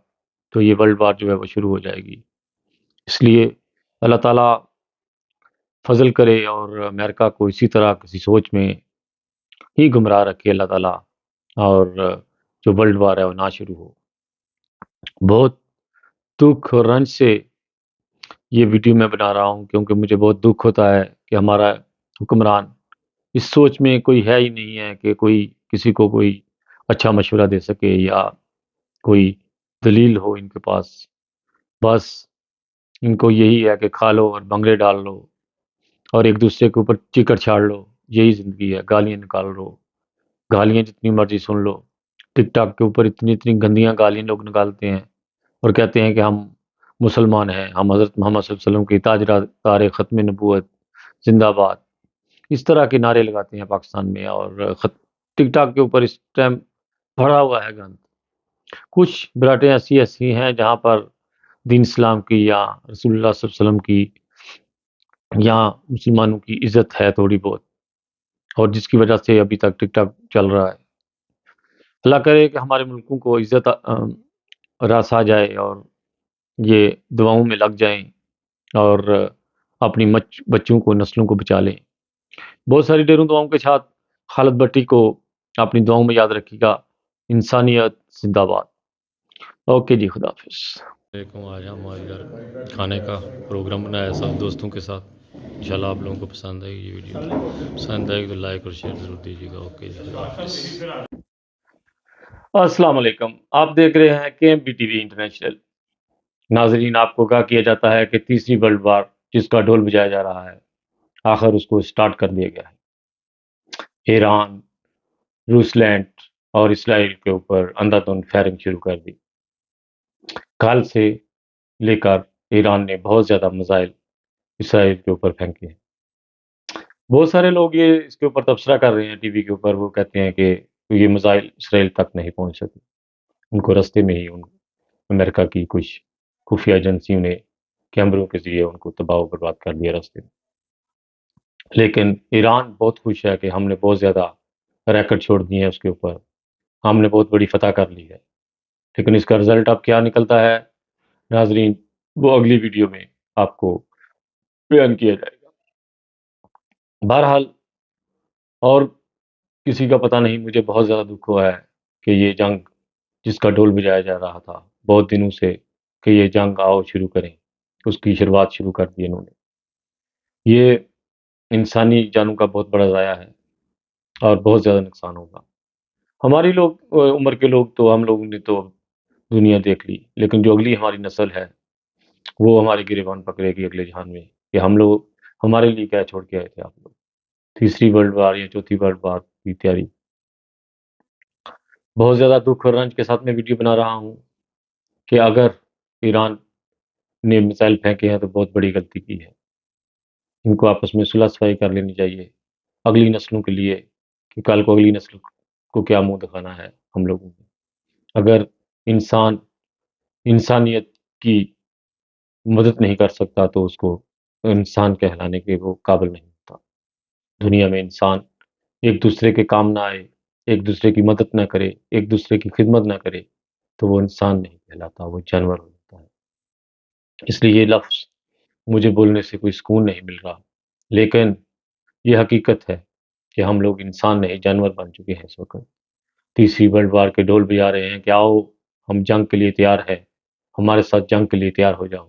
تو یہ ورلڈ وار جو ہے وہ شروع ہو جائے گی۔ اس لیے اللہ تعالیٰ فضل کرے اور امریکہ کو اسی طرح کسی سوچ میں ہی گمراہ رکھے اللہ تعالیٰ، اور جو ورلڈ وار ہے وہ نہ شروع ہو۔ بہت دکھ اور رنج سے یہ ویڈیو میں بنا رہا ہوں، کیونکہ مجھے بہت دکھ ہوتا ہے کہ ہمارا حکمران اس سوچ میں کوئی ہے ہی نہیں ہے کہ کوئی کسی کو کوئی اچھا مشورہ دے سکے، یا کوئی دلیل ہو ان کے پاس۔ بس ان کو یہی ہے کہ کھا لو اور بنگلے ڈال لو اور ایک دوسرے کے اوپر چیکر چھاڑ لو، یہی زندگی ہے۔ گالیاں نکال لو، گالیاں جتنی مرضی سن لو۔ ٹک ٹاک کے اوپر اتنی اتنی گندیاں گالیاں لوگ نکالتے ہیں اور کہتے ہیں کہ ہم مسلمان ہیں، ہم حضرت محمد صلی اللہ علیہ وسلم کی تار ختم نبوت زندہ باد، اس طرح کے نعرے لگاتے ہیں پاکستان میں، اور ٹک ٹاک کے اوپر اس ٹائم بھرا ہوا ہے گند۔ کچھ براٹیں ایسی ایسی ہیں جہاں پر دین اسلام کی یا رسول اللہ صلی اللہ علیہ وسلم کی یا مسلمانوں کی عزت ہے تھوڑی بہت، اور جس کی وجہ سے ابھی تک ٹک ٹاک چل رہا ہے۔ اللہ کرے کہ ہمارے ملکوں کو عزت راس آ جائے، اور یہ دعاؤں میں لگ جائیں، اور اپنی بچوں کو نسلوں کو بچا لیں۔ بہت ساری ڈیروں دعاؤں کے ساتھ خالد بٹی کو اپنی دعاؤں میں یاد رکھیے گا۔ انسانیت زندہ باد۔ اوکے جی، خدا حافظ۔ علیکم، آج ہمارے گھر کھانے کا پروگرام بنایا سب دوستوں کے ساتھ۔ انشاءاللہ آپ لوگوں کو پسند آئے گی یہ ویڈیو، پسند آئے گی تو لائک اور شیئر ضرور دیجیے گا۔ اوکے جی، خدا حافظ۔ السلام علیکم، آپ دیکھ رہے ہیں کے M B T V international. ناظرین، آپ کو کہا کیا جاتا ہے کہ تیسری ورلڈ وار جس کا ڈھول بجایا جا رہا ہے، آخر اس کو سٹارٹ کر دیا گیا ہے۔ ایران، روس لینڈ اور اسرائیل کے اوپر اندھا دھند فائرنگ شروع کر دی۔ کل سے لے کر ایران نے بہت زیادہ میزائل اسرائیل کے اوپر پھینکے ہیں۔ بہت سارے لوگ یہ اس کے اوپر تبصرہ کر رہے ہیں ٹی وی کے اوپر، وہ کہتے ہیں کہ یہ میزائل اسرائیل تک نہیں پہنچ سکی، ان کو رستے میں ہی امریکہ کی کچھ خفیہ ایجنسیوں نے کیمروں کے ذریعے ان کو تباہ و برباد کر دیا رستے میں۔ لیکن ایران بہت خوش ہے کہ ہم نے بہت زیادہ ریکٹ چھوڑ دیے ہیں اس کے اوپر، ہم نے بہت بڑی فتح کر لی ہے۔ لیکن اس کا رزلٹ اب کیا نکلتا ہے ناظرین، وہ اگلی ویڈیو میں آپ کو بیان کیا جائے گا۔ بہرحال، اور کسی کا پتہ نہیں، مجھے بہت زیادہ دکھ ہوا ہے کہ یہ جنگ جس کا ڈھول بجایا جا رہا تھا بہت دنوں سے کہ یہ جنگ آؤ شروع کریں، اس کی شروعات شروع کر دی انہوں نے۔ یہ انسانی جانوں کا بہت بڑا ضائع ہے اور بہت زیادہ نقصان ہوگا۔ ہماری لوگ عمر کے لوگ تو ہم لوگوں نے تو دنیا دیکھ لی، لیکن جو اگلی ہماری نسل ہے وہ ہماری گریبان پکڑے گی اگلے جہان میں کہ ہم لوگ ہمارے لیے کیا چھوڑ کے آئے تھے آپ لوگ۔ تیسری ورلڈ وار یا چوتھی ورلڈ وار کی تیاری۔ بہت زیادہ دکھ اور رنج کے ساتھ میں ویڈیو بنا رہا ہوں کہ اگر ایران نے میزائل پھینکے ہیں تو بہت بڑی غلطی کی ہے، ان کو آپس میں صلح صفائی کر لینی چاہیے اگلی نسلوں کے لیے، کہ کل کو اگلی نسل کو کیا منہ دکھانا ہے ہم لوگوں کو۔ اگر انسان انسانیت کی مدد نہیں کر سکتا تو اس کو انسان کہلانے کے وہ قابل نہیں ہوتا۔ دنیا میں انسان ایک دوسرے کے کام نہ آئے، ایک دوسرے کی مدد نہ کرے، ایک دوسرے کی خدمت نہ کرے تو وہ انسان نہیں کہلاتا، وہ جانور ہوتا ہے۔ اس لیے یہ لفظ مجھے بولنے سے کوئی سکون نہیں مل رہا، لیکن یہ حقیقت ہے کہ ہم لوگ انسان نہیں جانور بن چکے ہیں اس وقت۔ تیسری ورلڈ وار کے ڈول بجا رہے ہیں کہ آؤ ہم جنگ کے لیے تیار ہے، ہمارے ساتھ جنگ کے لیے تیار ہو جاؤ۔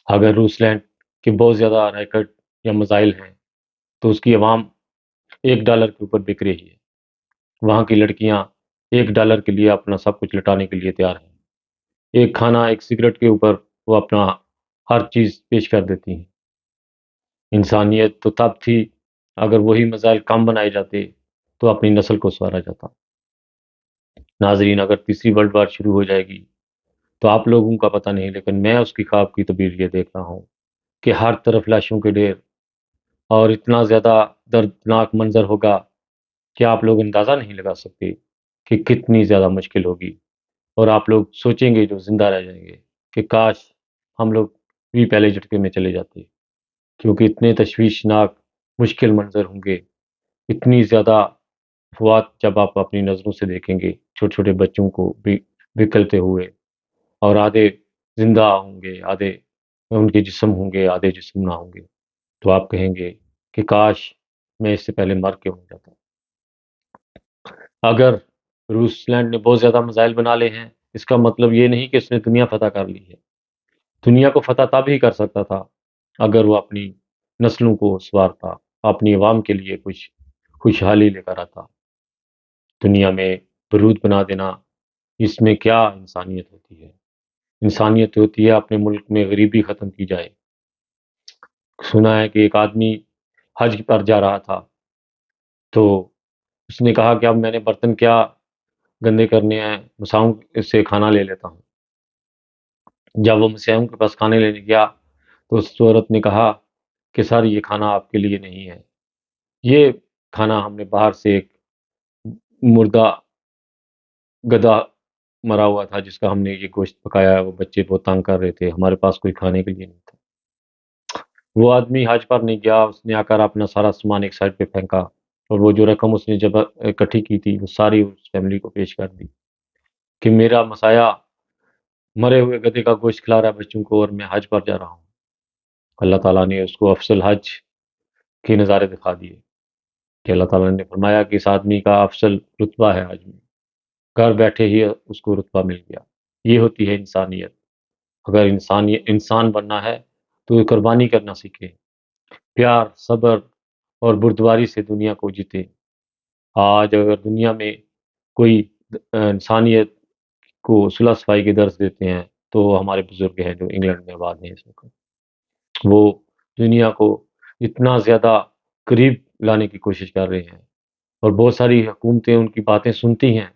اگر روس لینڈ کے بہت زیادہ ریکٹ یا میزائل ہیں تو اس کی عوام $1 کے اوپر بک رہی ہے، وہاں کی لڑکیاں $1 کے لیے اپنا سب کچھ لٹانے کے لیے تیار ہیں، ایک کھانا ایک سگریٹ کے اوپر وہ اپنا ہر چیز پیش کر دیتی ہیں۔ انسانیت تو تب تھی اگر وہی میزائل کم بنائے جاتے تو اپنی نسل کو سنوارا جاتا۔ ناظرین، اگر تیسری ورلڈ وار شروع ہو جائے گی تو آپ لوگوں کا پتہ نہیں، لیکن میں اس کی خواب کی تعبیر یہ دیکھ رہا ہوں کہ ہر طرف لاشوں کے ڈھیر اور اتنا زیادہ دردناک منظر ہوگا کہ آپ لوگ اندازہ نہیں لگا سکتے کہ کتنی زیادہ مشکل ہوگی، اور آپ لوگ سوچیں گے جو زندہ رہ جائیں گے کہ کاش ہم لوگ بھی پہلے جھٹکے میں چلے جاتے، کیونکہ اتنے تشویشناک مشکل منظر ہوں گے، اتنی زیادہ افوات جب آپ اپنی نظروں سے دیکھیں گے، چھوٹے چھوٹے بچوں کو بھی بکلتے ہوئے، اور آدھے زندہ ہوں گے، آدھے ان کے جسم ہوں گے، آدھے جسم نہ ہوں گے، تو آپ کہیں گے کہ کاش میں اس سے پہلے مر کے ہو جاتا۔ اگر روس لینڈ نے بہت زیادہ میزائل بنا لے ہیں، اس کا مطلب یہ نہیں کہ اس نے دنیا فتح کر لی ہے۔ دنیا کو فتح تب ہی کر سکتا تھا اگر وہ اپنی نسلوں کو سنوارتا، اپنی عوام کے لیے کچھ خوشحالی لے کر آتا۔ دنیا میں بارود بنا دینا، اس میں کیا انسانیت ہوتی ہے؟ انسانیت ہوتی ہے اپنے ملک میں غریبی ختم کی جائے۔ سنا ہے کہ ایک آدمی حج پر جا رہا تھا تو اس نے کہا کہ اب میں نے برتن کیا گندے کرنے ہیں، مساؤں اس سے کھانا لے لیتا ہوں۔ جب وہ مسیحوں کے پاس کھانے لینے گیا تو اس عورت نے کہا کہ سر یہ کھانا آپ کے لیے نہیں ہے، یہ کھانا ہم نے باہر سے ایک مردہ گدھا مرا ہوا تھا جس کا ہم نے یہ گوشت پکایا ہے، وہ بچے بہت تنگ کر رہے تھے، ہمارے پاس کوئی کھانے کے لیے نہیں تھا۔ وہ آدمی حج پر نہیں گیا، اس نے آ کر اپنا سارا سامان ایک سائڈ پہ پھینکا، اور وہ جو رقم اس نے جب اکٹھی کی تھی وہ ساری اس فیملی کو پیش کر دی کہ میرا مسایا مرے ہوئے گدھے کا گوشت کھلا رہا ہے بچوں کو، اور میں حج پر جا رہا ہوں۔ اللہ تعالیٰ نے اس کو افضل حج کے نظارے دکھا دیے کہ اللہ تعالیٰ نے فرمایا کہ اس آدمی کا افضل رتبہ ہے حج میں، گھر بیٹھے ہی اس کو رتبہ مل گیا۔ یہ ہوتی ہے انسانیت۔ اگر انسان بننا ہے تو قربانی کرنا سیکھے، پیار، صبر اور بردباری سے دنیا کو جیتے۔ آج اگر دنیا میں کوئی انسانیت کو صلح صفائی کے درس دیتے ہیں تو ہمارے بزرگ ہیں جو انگلینڈ میں آباد ہیں اس وقت، وہ دنیا کو اتنا زیادہ قریب لانے کی کوشش کر رہے ہیں، اور بہت ساری حکومتیں ان کی باتیں سنتی ہیں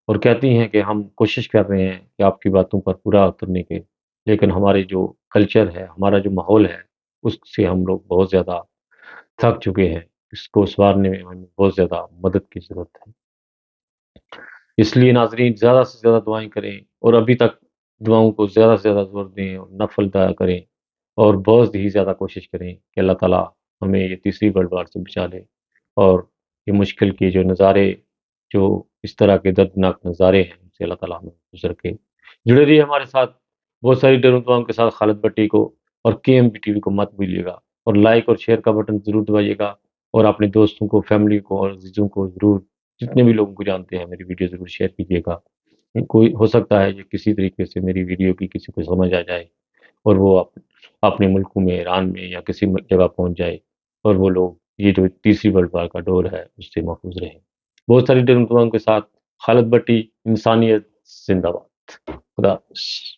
اور کہتی ہیں کہ ہم کوشش کر رہے ہیں کہ آپ کی باتوں پر پورا اترنے کے، لیکن ہمارے جو کلچر ہے، ہمارا جو ماحول ہے، اس سے ہم لوگ بہت زیادہ تھک چکے ہیں، اس کو سنوارنے میں ہمیں بہت زیادہ مدد کی ضرورت ہے۔ اس لیے ناظرین زیادہ سے زیادہ دعائیں کریں، اور ابھی تک دعاؤں کو زیادہ سے زیادہ زور دیں اور نفل ادا کریں، اور بہت ہی زیادہ کوشش کریں کہ اللہ تعالیٰ ہمیں یہ تیسری ورلڈ وار سے بچا لے، اور یہ مشکل کی جو نظارے، جو اس طرح کے دردناک نظارے ہیں، ان سے اللہ تعالیٰ ہمیں گزر کے جڑے رہیے ہمارے ساتھ۔ بہت ساری ڈیروں دعاؤں کے ساتھ خالد بٹی کو اور کے ایم بی ٹی وی کو مت بھولیے گا، اور لائک اور شیئر کا بٹن ضرور دبائیے گا، اور اپنے دوستوں کو، فیملی کو اور عزیزوں کو ضرور، جتنے بھی لوگوں کو جانتے ہیں، میری ویڈیو ضرور شیئر کیجیے گا۔ کوئی ہو سکتا ہے کہ کسی طریقے سے میری ویڈیو کی کسی کو سمجھ آ جائے، اور وہ اپنے ملکوں میں، ایران میں یا کسی جگہ پہنچ جائے، اور وہ لوگ یہ جو تیسری ورلڈ وار کا دور ہے اس سے محفوظ رہیں۔ بہت ساری ڈرم کے ساتھ خالد بٹی، انسانیت زندہ باد۔ خدا حافظ۔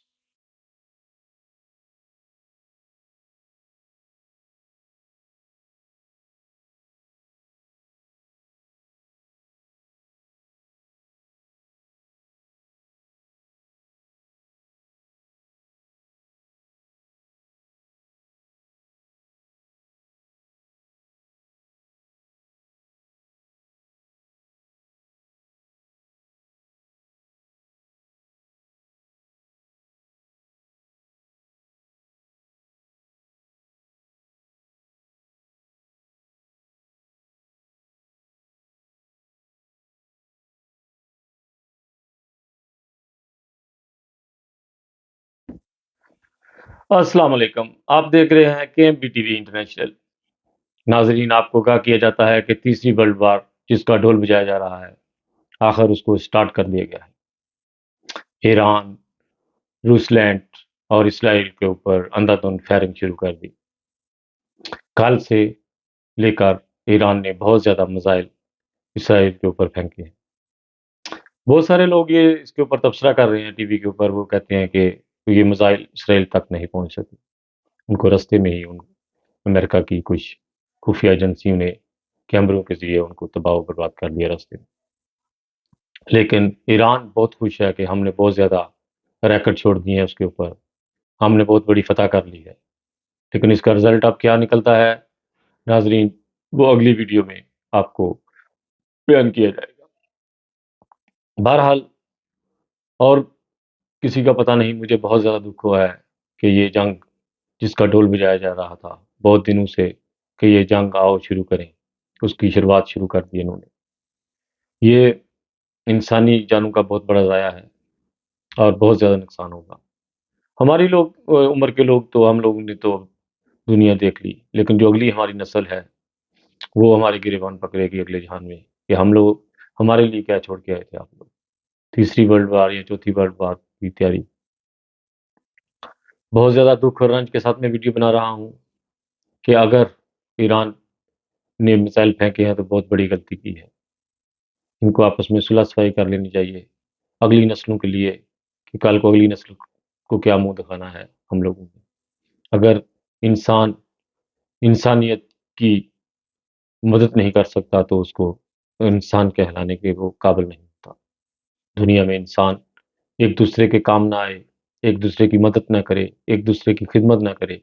السلام علیکم، آپ دیکھ رہے ہیں کے M B T V international. ناظرین، آپ کو کہا کیا جاتا ہے کہ تیسری ورلڈ وار جس کا ڈھول بجایا جا رہا ہے، آخر اس کو سٹارٹ کر دیا گیا ہے۔ ایران، روسلینڈ اور اسرائیل کے اوپر اندھادھند فائرنگ شروع کر دی۔ کل سے لے کر ایران نے بہت زیادہ میزائل اسرائیل کے اوپر پھینکے ہیں۔ بہت سارے لوگ یہ اس کے اوپر تبصرہ کر رہے ہیں ٹی وی کے اوپر، وہ کہتے ہیں کہ یہ میزائل اسرائیل تک نہیں پہنچ سکی، ان کو رستے میں ہی امریکہ کی کچھ خفیہ ایجنسیوں نے کیمروں کے ذریعے ان کو تباہ و برباد کر دیا رستے میں۔ لیکن ایران بہت خوش ہے کہ ہم نے بہت زیادہ ریکٹ چھوڑ دیے ہیں اس کے اوپر، ہم نے بہت بڑی فتح کر لی ہے۔ لیکن اس کا رزلٹ اب کیا نکلتا ہے ناظرین، وہ اگلی ویڈیو میں آپ کو بیان کیا جائے گا۔ بہرحال اور کسی کا پتہ نہیں، مجھے بہت زیادہ دکھ ہوا ہے کہ یہ جنگ جس کا ڈھول بجایا جا رہا تھا بہت دنوں سے کہ یہ جنگ آؤ شروع کریں، اس کی شروعات شروع کر دی انہوں نے۔ یہ انسانی جانوں کا بہت بڑا ضائع ہے اور بہت زیادہ نقصان ہوگا۔ ہماری لوگ عمر کے لوگ تو ہم لوگوں نے تو دنیا دیکھ لی، لیکن جو اگلی ہماری نسل ہے وہ ہماری گریبان پکڑے گی اگلے جہان میں کہ ہم لوگ ہمارے لیے کیا چھوڑ کے آئے تھے آپ لوگ۔ تیسری ورلڈ وار یا چوتھی ورلڈ وار کی تیاری۔ بہت زیادہ دکھ اور رنج کے ساتھ میں ویڈیو بنا رہا ہوں کہ اگر ایران نے میزائل پھینکے ہیں تو بہت بڑی غلطی کی ہے، ان کو آپس میں صلح صفائی کر لینی چاہیے اگلی نسلوں کے لیے، کہ کل کو اگلی نسل کو کیا منہ دکھانا ہے ہم لوگوں کو۔ اگر انسان انسانیت کی مدد نہیں کر سکتا تو اس کو انسان کہلانے کے وہ قابل نہیں ہوتا۔ دنیا میں انسان ایک دوسرے کے کام نہ آئے، ایک دوسرے کی مدد نہ کرے، ایک دوسرے کی خدمت نہ کرے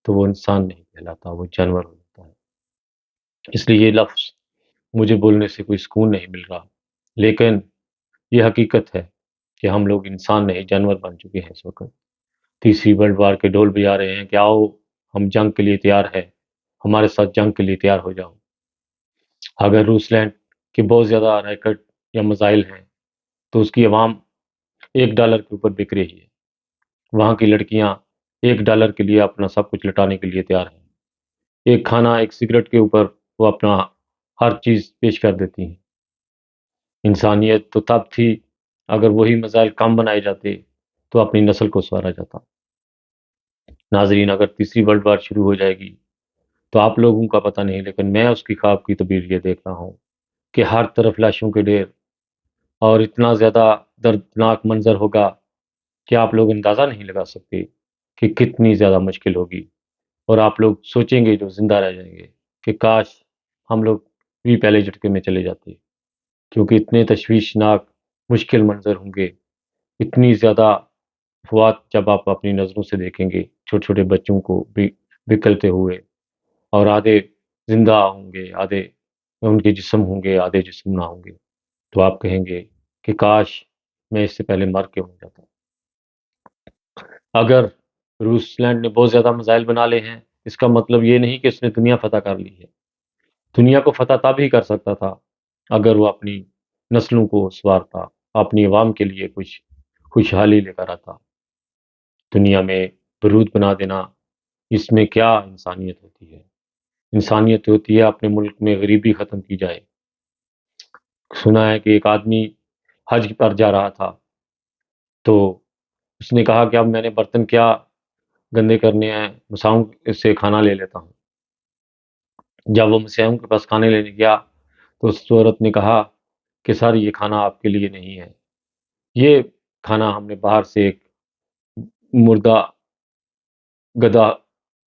تو وہ انسان نہیں کہلاتا، وہ جانور ہو جاتا ہے۔ اس لیے یہ لفظ مجھے بولنے سے کوئی سکون نہیں مل رہا، لیکن یہ حقیقت ہے کہ ہم لوگ انسان نہیں جانور بن چکے ہیں اس وقت۔ تیسری ورلڈ وار کے ڈول بجا رہے ہیں کہ آؤ ہم جنگ کے لیے تیار ہے، ہمارے ساتھ جنگ کے لیے تیار ہو جاؤ۔ اگر روس لینڈ کے بہت زیادہ ریکٹ یا میزائل ہیں تو اس کی عوام $1 کے اوپر بک رہی ہے، وہاں کی لڑکیاں $1 کے لیے اپنا سب کچھ لٹانے کے لیے تیار ہیں۔ ایک کھانا، ایک سگریٹ کے اوپر وہ اپنا ہر چیز پیش کر دیتی ہیں۔ انسانیت تو تب تھی اگر وہی میزائل کم بنائے جاتے تو اپنی نسل کو سنوارا جاتا۔ ناظرین، اگر تیسری ورلڈ وار شروع ہو جائے گی تو آپ لوگوں کا پتہ نہیں، لیکن میں اس کی خواب کی تعبیر یہ دیکھ رہا ہوں کہ ہر طرف لاشوں کے ڈھیر اور اتنا زیادہ دردناک منظر ہوگا کہ آپ لوگ اندازہ نہیں لگا سکتے کہ کتنی زیادہ مشکل ہوگی۔ اور آپ لوگ سوچیں گے جو زندہ رہ جائیں گے کہ کاش ہم لوگ بھی پہلے جھٹکے میں چلے جاتے، کیونکہ اتنے تشویشناک مشکل منظر ہوں گے، اتنی زیادہ افوات جب آپ اپنی نظروں سے دیکھیں گے، چھوٹے چھوٹے بچوں کو بھی بکلتے ہوئے، اور آدھے زندہ ہوں گے، آدھے ان کے جسم ہوں گے، آدھے جسم نہ ہوں گے، تو آپ کہیں گے کہ کاش میں اس سے پہلے مر کے ہو جاتا۔ اگر روس لینڈ نے بہت زیادہ میزائل بنا لے ہیں، اس کا مطلب یہ نہیں کہ اس نے دنیا فتح کر لی ہے۔ دنیا کو فتح تب ہی کر سکتا تھا اگر وہ اپنی نسلوں کو سنوارتا، اپنی عوام کے لیے کچھ خوشحالی لے کر آتا۔ دنیا میں برود بنا دینا، اس میں کیا انسانیت ہوتی ہے؟ انسانیت ہوتی ہے اپنے ملک میں غریبی ختم کی جائے۔ سنا ہے کہ ایک آدمی حج پر جا رہا تھا تو اس نے کہا کہ اب میں نے برتن کیا گندے کرنے ہیں، مساؤں سے کھانا لے لیتا ہوں۔ جب وہ مسیحوں کے پاس کھانے لینے گیا تو اس عورت نے کہا کہ سر یہ کھانا آپ کے لیے نہیں ہے، یہ کھانا ہم نے باہر سے ایک مردہ گدھا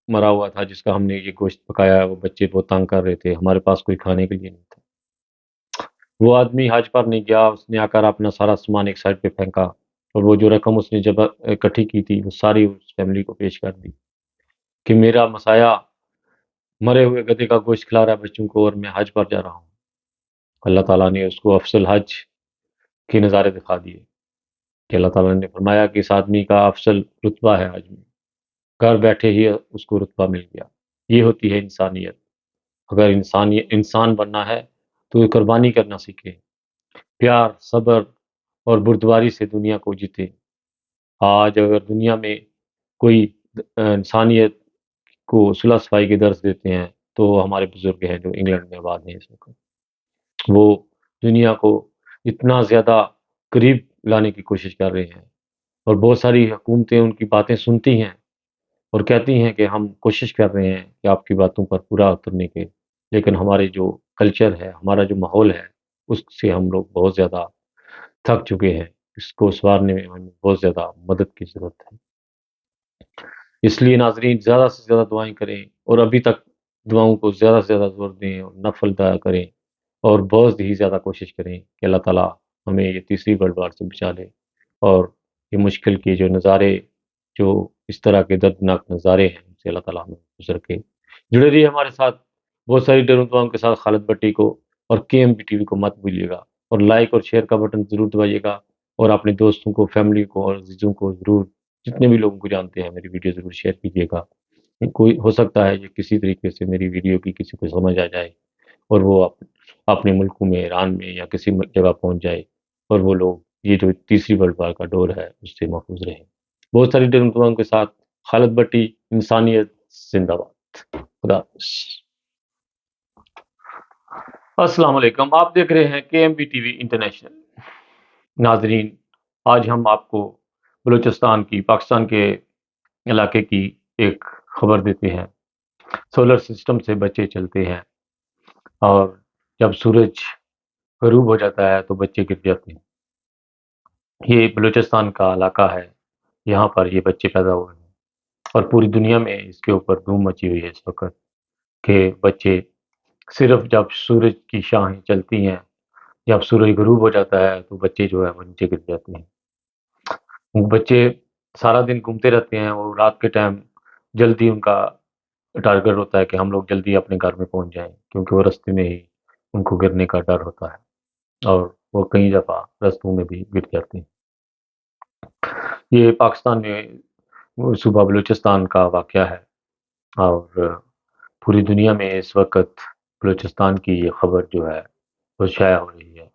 مرا ہوا تھا جس کا ہم نے یہ گوشت پکایا ہے، وہ بچے بہت تنگ کر رہے تھے، ہمارے پاس کوئی کھانے کے لیے نہیں تھا۔ وہ آدمی حج پر نہیں گیا، اس نے آ کر اپنا سارا سامان ایک سائڈ پہ پھینکا، اور وہ جو رقم اس نے جب اکٹھی کی تھی وہ ساری اس فیملی کو پیش کر دی کہ میرا مسایا مرے ہوئے گدھے کا گوشت کھلا رہا ہے بچوں کو اور میں حج پر جا رہا ہوں۔ اللہ تعالیٰ نے اس کو افضل حج کے نظارے دکھا دیے کہ اللہ تعالیٰ نے فرمایا کہ اس آدمی کا افضل رتبہ ہے حج میں، گھر بیٹھے ہی اس کو رتبہ مل گیا۔ یہ ہوتی ہے انسانیت۔ اگر انسان بننا ہے تو قربانی کرنا سیکھے، پیار، صبر اور بردباری سے دنیا کو جیتے۔ آج اگر دنیا میں کوئی انسانیت کو صلح صفائی کے درس دیتے ہیں تو ہمارے بزرگ ہیں جو انگلینڈ میں آباد ہیں اس وقت، وہ دنیا کو اتنا زیادہ قریب لانے کی کوشش کر رہے ہیں اور بہت ساری حکومتیں ان کی باتیں سنتی ہیں اور کہتی ہیں کہ ہم کوشش کر رہے ہیں کہ آپ کی باتوں پر پورا اترنے کے، لیکن ہمارے جو کلچر ہے، ہمارا جو ماحول ہے، اس سے ہم لوگ بہت زیادہ تھک چکے ہیں۔ اس کو سنوارنے میں ہمیں بہت زیادہ مدد کی ضرورت ہے۔ اس لیے ناظرین زیادہ سے زیادہ دعائیں کریں، اور ابھی تک دعاؤں کو زیادہ سے زیادہ زور دیں اور نفل ادا کریں، اور بہت ہی زیادہ کوشش کریں کہ اللہ تعالیٰ ہمیں یہ تیسری ورلڈ وار سے بچا لے، اور یہ مشکل کے جو نظارے، جو اس طرح کے دردناک نظارے ہیں، ان سے اللہ تعالیٰ ہمیں گزر کے جڑے رہیے ہمارے ساتھ۔ بہت ساری ڈیروں دعاؤں کے ساتھ خالد بٹی کو اور کے ایم بی ٹی وی کو مت بھولیے گا، اور لائک اور شیئر کا بٹن ضرور دبائیے گا، اور اپنے دوستوں کو، فیملی کو اور عزیزوں کو ضرور، جتنے بھی لوگوں کو جانتے ہیں، میری ویڈیو ضرور شیئر کیجیے گا۔ کوئی ہو سکتا ہے یہ کسی طریقے سے میری ویڈیو کی کسی کو سمجھ آ جائے، اور وہ اپنے ملکوں میں، ایران میں یا کسی جگہ پہنچ جائے، اور وہ لوگ یہ جو تیسری ورلڈ وار کا دور ہے اس سے محفوظ رہیں۔ بہت ساری ڈرمتواؤں کے ساتھ خالد بٹی، انسانیت زندہ باد۔ خدا حافظ۔ السلام علیکم، آپ دیکھ رہے ہیں کے M B T V international. ناظرین، آج ہم آپ کو بلوچستان کی، پاکستان کے علاقے کی ایک خبر دیتے ہیں۔ سولر سسٹم سے بچے چلتے ہیں، اور جب سورج غروب ہو جاتا ہے تو بچے گر جاتے ہیں۔ یہ بلوچستان کا علاقہ ہے، یہاں پر یہ بچے پیدا ہوئے ہیں، اور پوری دنیا میں اس کے اوپر دھوم مچی ہوئی ہے اس وقت کہ بچے صرف جب سورج کی شاہیں چلتی ہیں، جب سورج غروب ہو جاتا ہے تو بچے جو ہے وہ نیچے گر جاتے ہیں۔ بچے سارا دن گھومتے رہتے ہیں، اور رات کے ٹائم جلدی ان کا ٹارگٹ ہوتا ہے کہ ہم لوگ جلدی اپنے گھر میں پہنچ جائیں، کیونکہ وہ رستے میں ہی ان کو گرنے کا ڈر ہوتا ہے، اور وہ کئی دفعہ رستوں میں بھی گر جاتے ہیں۔ یہ پاکستان میں صوبہ بلوچستان کا واقعہ ہے، اور پوری دنیا میں اس وقت بلوچستان کی یہ خبر جو ہے وہ شائع ہو رہی ہے۔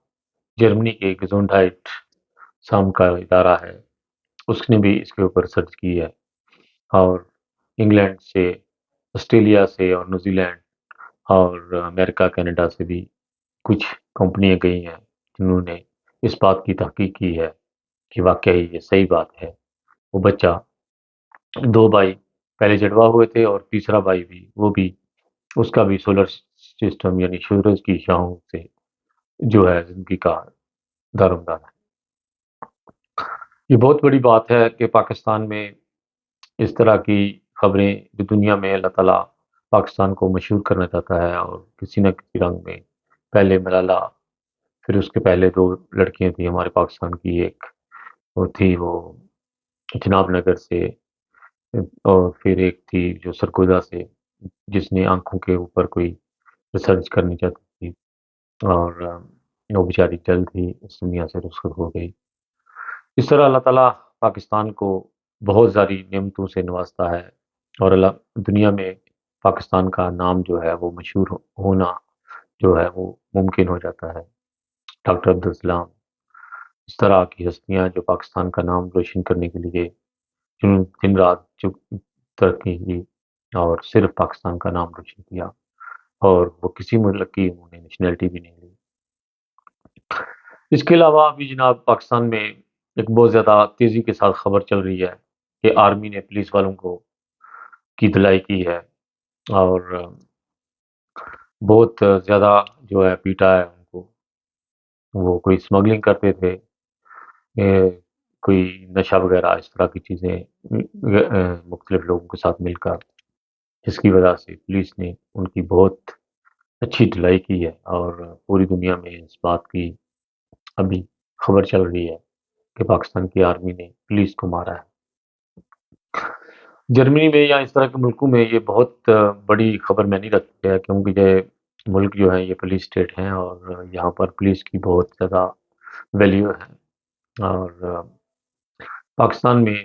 جرمنی کے گزونڈائٹ سام کا ادارہ ہے، اس نے بھی اس کے اوپر سرچ کی ہے، اور انگلینڈ سے، آسٹریلیا سے اور نیوزی لینڈ اور امریکہ، کینیڈا سے بھی کچھ کمپنیاں گئی ہیں جنہوں نے اس بات کی تحقیق کی ہے کہ واقعی یہ صحیح بات ہے۔ وہ بچہ، دو بھائی پہلے جڑوا ہوئے تھے، اور تیسرا بھائی بھی، وہ بھی، اس کا بھی سولر سسٹم یعنی سورج کی شاہوں سے جو ہے زندگی کا دارومدار ہے۔ یہ بہت بڑی بات ہے کہ پاکستان میں اس طرح کی خبریں، جو دنیا میں اللہ تعالیٰ پاکستان کو مشہور کرنا چاہتا ہے، اور کسی نہ کسی رنگ میں، پہلے ملالہ، پھر اس کے پہلے دو لڑکیاں تھیں ہمارے پاکستان کی، ایک وہ تھی وہ جناب نگر سے، اور پھر ایک تھی جو سرگودا سے، جس نے آنکھوں کے اوپر کوئی ریسرچ کرنی چاہتی تھی، اور وہ بیچاری جلد ہی اس دنیا سے رخصت ہو گئی۔ اس طرح اللہ تعالیٰ پاکستان کو بہت ساری نعمتوں سے نوازتا ہے، اور اللہ دنیا میں پاکستان کا نام جو ہے وہ مشہور ہونا جو ہے وہ ممکن ہو جاتا ہے۔ ڈاکٹر عبدالسلام، اس طرح کی ہستیاں جو پاکستان کا نام روشن کرنے کے لیے جنہوں نے دن رات جو ترقی کی، اور صرف پاکستان کا نام روشن کیا، اور وہ کسی ملک کی انہوں نے نیشنلٹی بھی نہیں لی۔ اس کے علاوہ بھی جناب پاکستان میں ایک بہت زیادہ تیزی کے ساتھ خبر چل رہی ہے کہ آرمی نے پولیس والوں کو کی دلائی کی ہے، اور بہت زیادہ جو ہے پیٹا ہے ان کو۔ وہ کوئی اسمگلنگ کرتے تھے، کوئی نشہ وغیرہ اس طرح کی چیزیں، مختلف لوگوں کے ساتھ مل کر، جس کی وجہ سے پولیس نے ان کی بہت اچھی دلائی کی ہے، اور پوری دنیا میں اس بات کی ابھی خبر چل رہی ہے کہ پاکستان کی آرمی نے پولیس کو مارا ہے۔ جرمنی میں یا اس طرح کے ملکوں میں یہ بہت بڑی خبر میں نہیں رکھتی ہے، کیونکہ یہ ملک جو ہے یہ پولیس اسٹیٹ ہیں، اور یہاں پر پولیس کی بہت زیادہ ویلیو ہے، اور پاکستان میں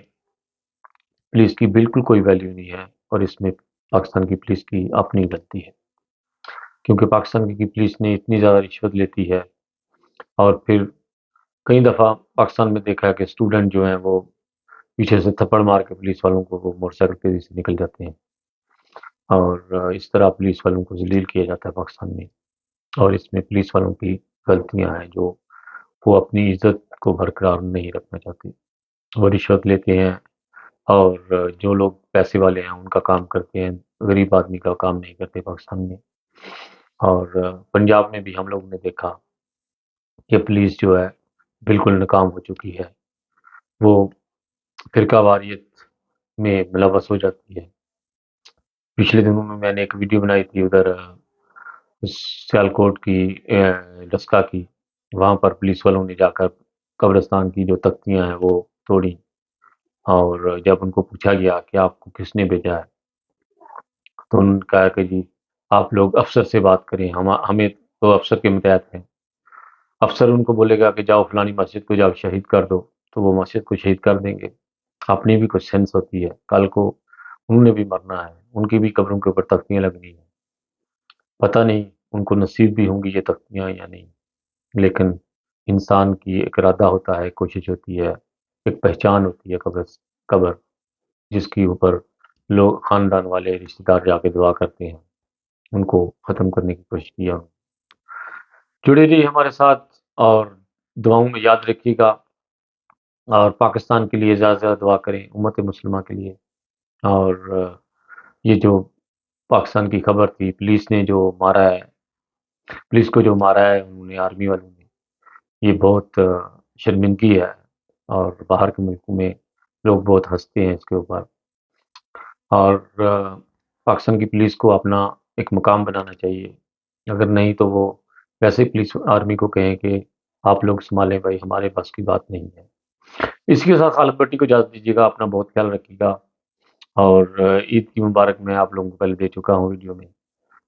پولیس کی بالکل کوئی ویلیو نہیں ہے، اور اس میں پاکستان کی پولیس کی اپنی غلطی ہے، کیونکہ پاکستان کی پولیس نے اتنی زیادہ رشوت لیتی ہے، اور پھر کئی دفعہ پاکستان میں دیکھا ہے کہ اسٹوڈنٹ جو ہیں وہ پیچھے سے تھپڑ مار کے پولیس والوں کو وہ موٹر سائیکل تیزی سے نکل جاتے ہیں، اور اس طرح پولیس والوں کو ذلیل کیا جاتا ہے پاکستان میں، اور اس میں پولیس والوں کی غلطیاں ہیں جو وہ اپنی عزت کو برقرار نہیں رکھنا چاہتے۔ وہ رشوت لیتے ہیں، اور جو لوگ پیسے والے ہیں ان کا کام کرتے ہیں، غریب آدمی کا کام نہیں کرتے پاکستان میں۔ اور پنجاب میں بھی ہم لوگوں نے دیکھا کہ پولیس جو ہے بالکل ناکام ہو چکی ہے، وہ فرقہ واریت میں ملوث ہو جاتی ہے۔ پچھلے دنوں میں نے ایک ویڈیو بنائی تھی ادھر سیالکوٹ کی ڈسکا کی، وہاں پر پولیس والوں نے جا کر قبرستان کی جو تختیاں ہیں وہ توڑی، اور جب ان کو پوچھا گیا کہ آپ کو کس نے بھیجا ہے تو انہوں نے کہا کہ جی آپ لوگ افسر سے بات کریں، ہمیں تو افسر کے متحد ہیں۔ افسر ان کو بولے گا کہ جاؤ فلانی مسجد کو جاؤ شہید کر دو، تو وہ مسجد کو شہید کر دیں گے۔ اپنی بھی کچھ سینس ہوتی ہے، کل کو انہوں نے بھی مرنا ہے، ان کی بھی قبروں کے اوپر تختیاں لگنی ہیں، پتہ نہیں ان کو نصیب بھی ہوں گی یہ تختیاں یا نہیں، لیکن انسان کی ایک ارادہ ہوتا ہے، کوشش ہوتی ہے، ایک پہچان ہوتی ہے قبر جس کے اوپر لوگ خاندان والے رشتہ دار جا کے دعا کرتے ہیں، ان کو ختم کرنے کی کوشش کیا۔ جڑے رہیے ہمارے ساتھ، اور دعاؤں میں یاد رکھیے گا، اور پاکستان کے لیے زیادہ سے زیادہ دعا کریں، امت مسلمہ کے لیے۔ اور یہ جو پاکستان کی خبر تھی، پولیس نے جو مارا ہے، پولیس کو جو مارا ہے انہوں نے، آرمی والوں نے، یہ بہت شرمندگی ہے، اور باہر کے ملکوں میں لوگ بہت ہنستے ہیں اس کے اوپر۔ اور پاکستان کی پولیس کو اپنا ایک مقام بنانا چاہیے، اگر نہیں تو وہ ویسے پولیس آرمی کو کہیں کہ آپ لوگ سنبھالیں بھائی، ہمارے بس کی بات نہیں ہے۔ اسی کے ساتھ خالد بٹی کو اجازت دیجیے گا، اپنا بہت خیال رکھیے گا، اور عید کی مبارک میں آپ لوگوں کو پہلے دے چکا ہوں ویڈیو میں۔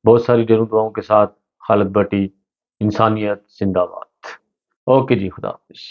بہت ساری ڈیروں دعاؤں کے ساتھ خالد بٹی، انسانیت زندہ باد۔ اوکے جی، خدا حافظ۔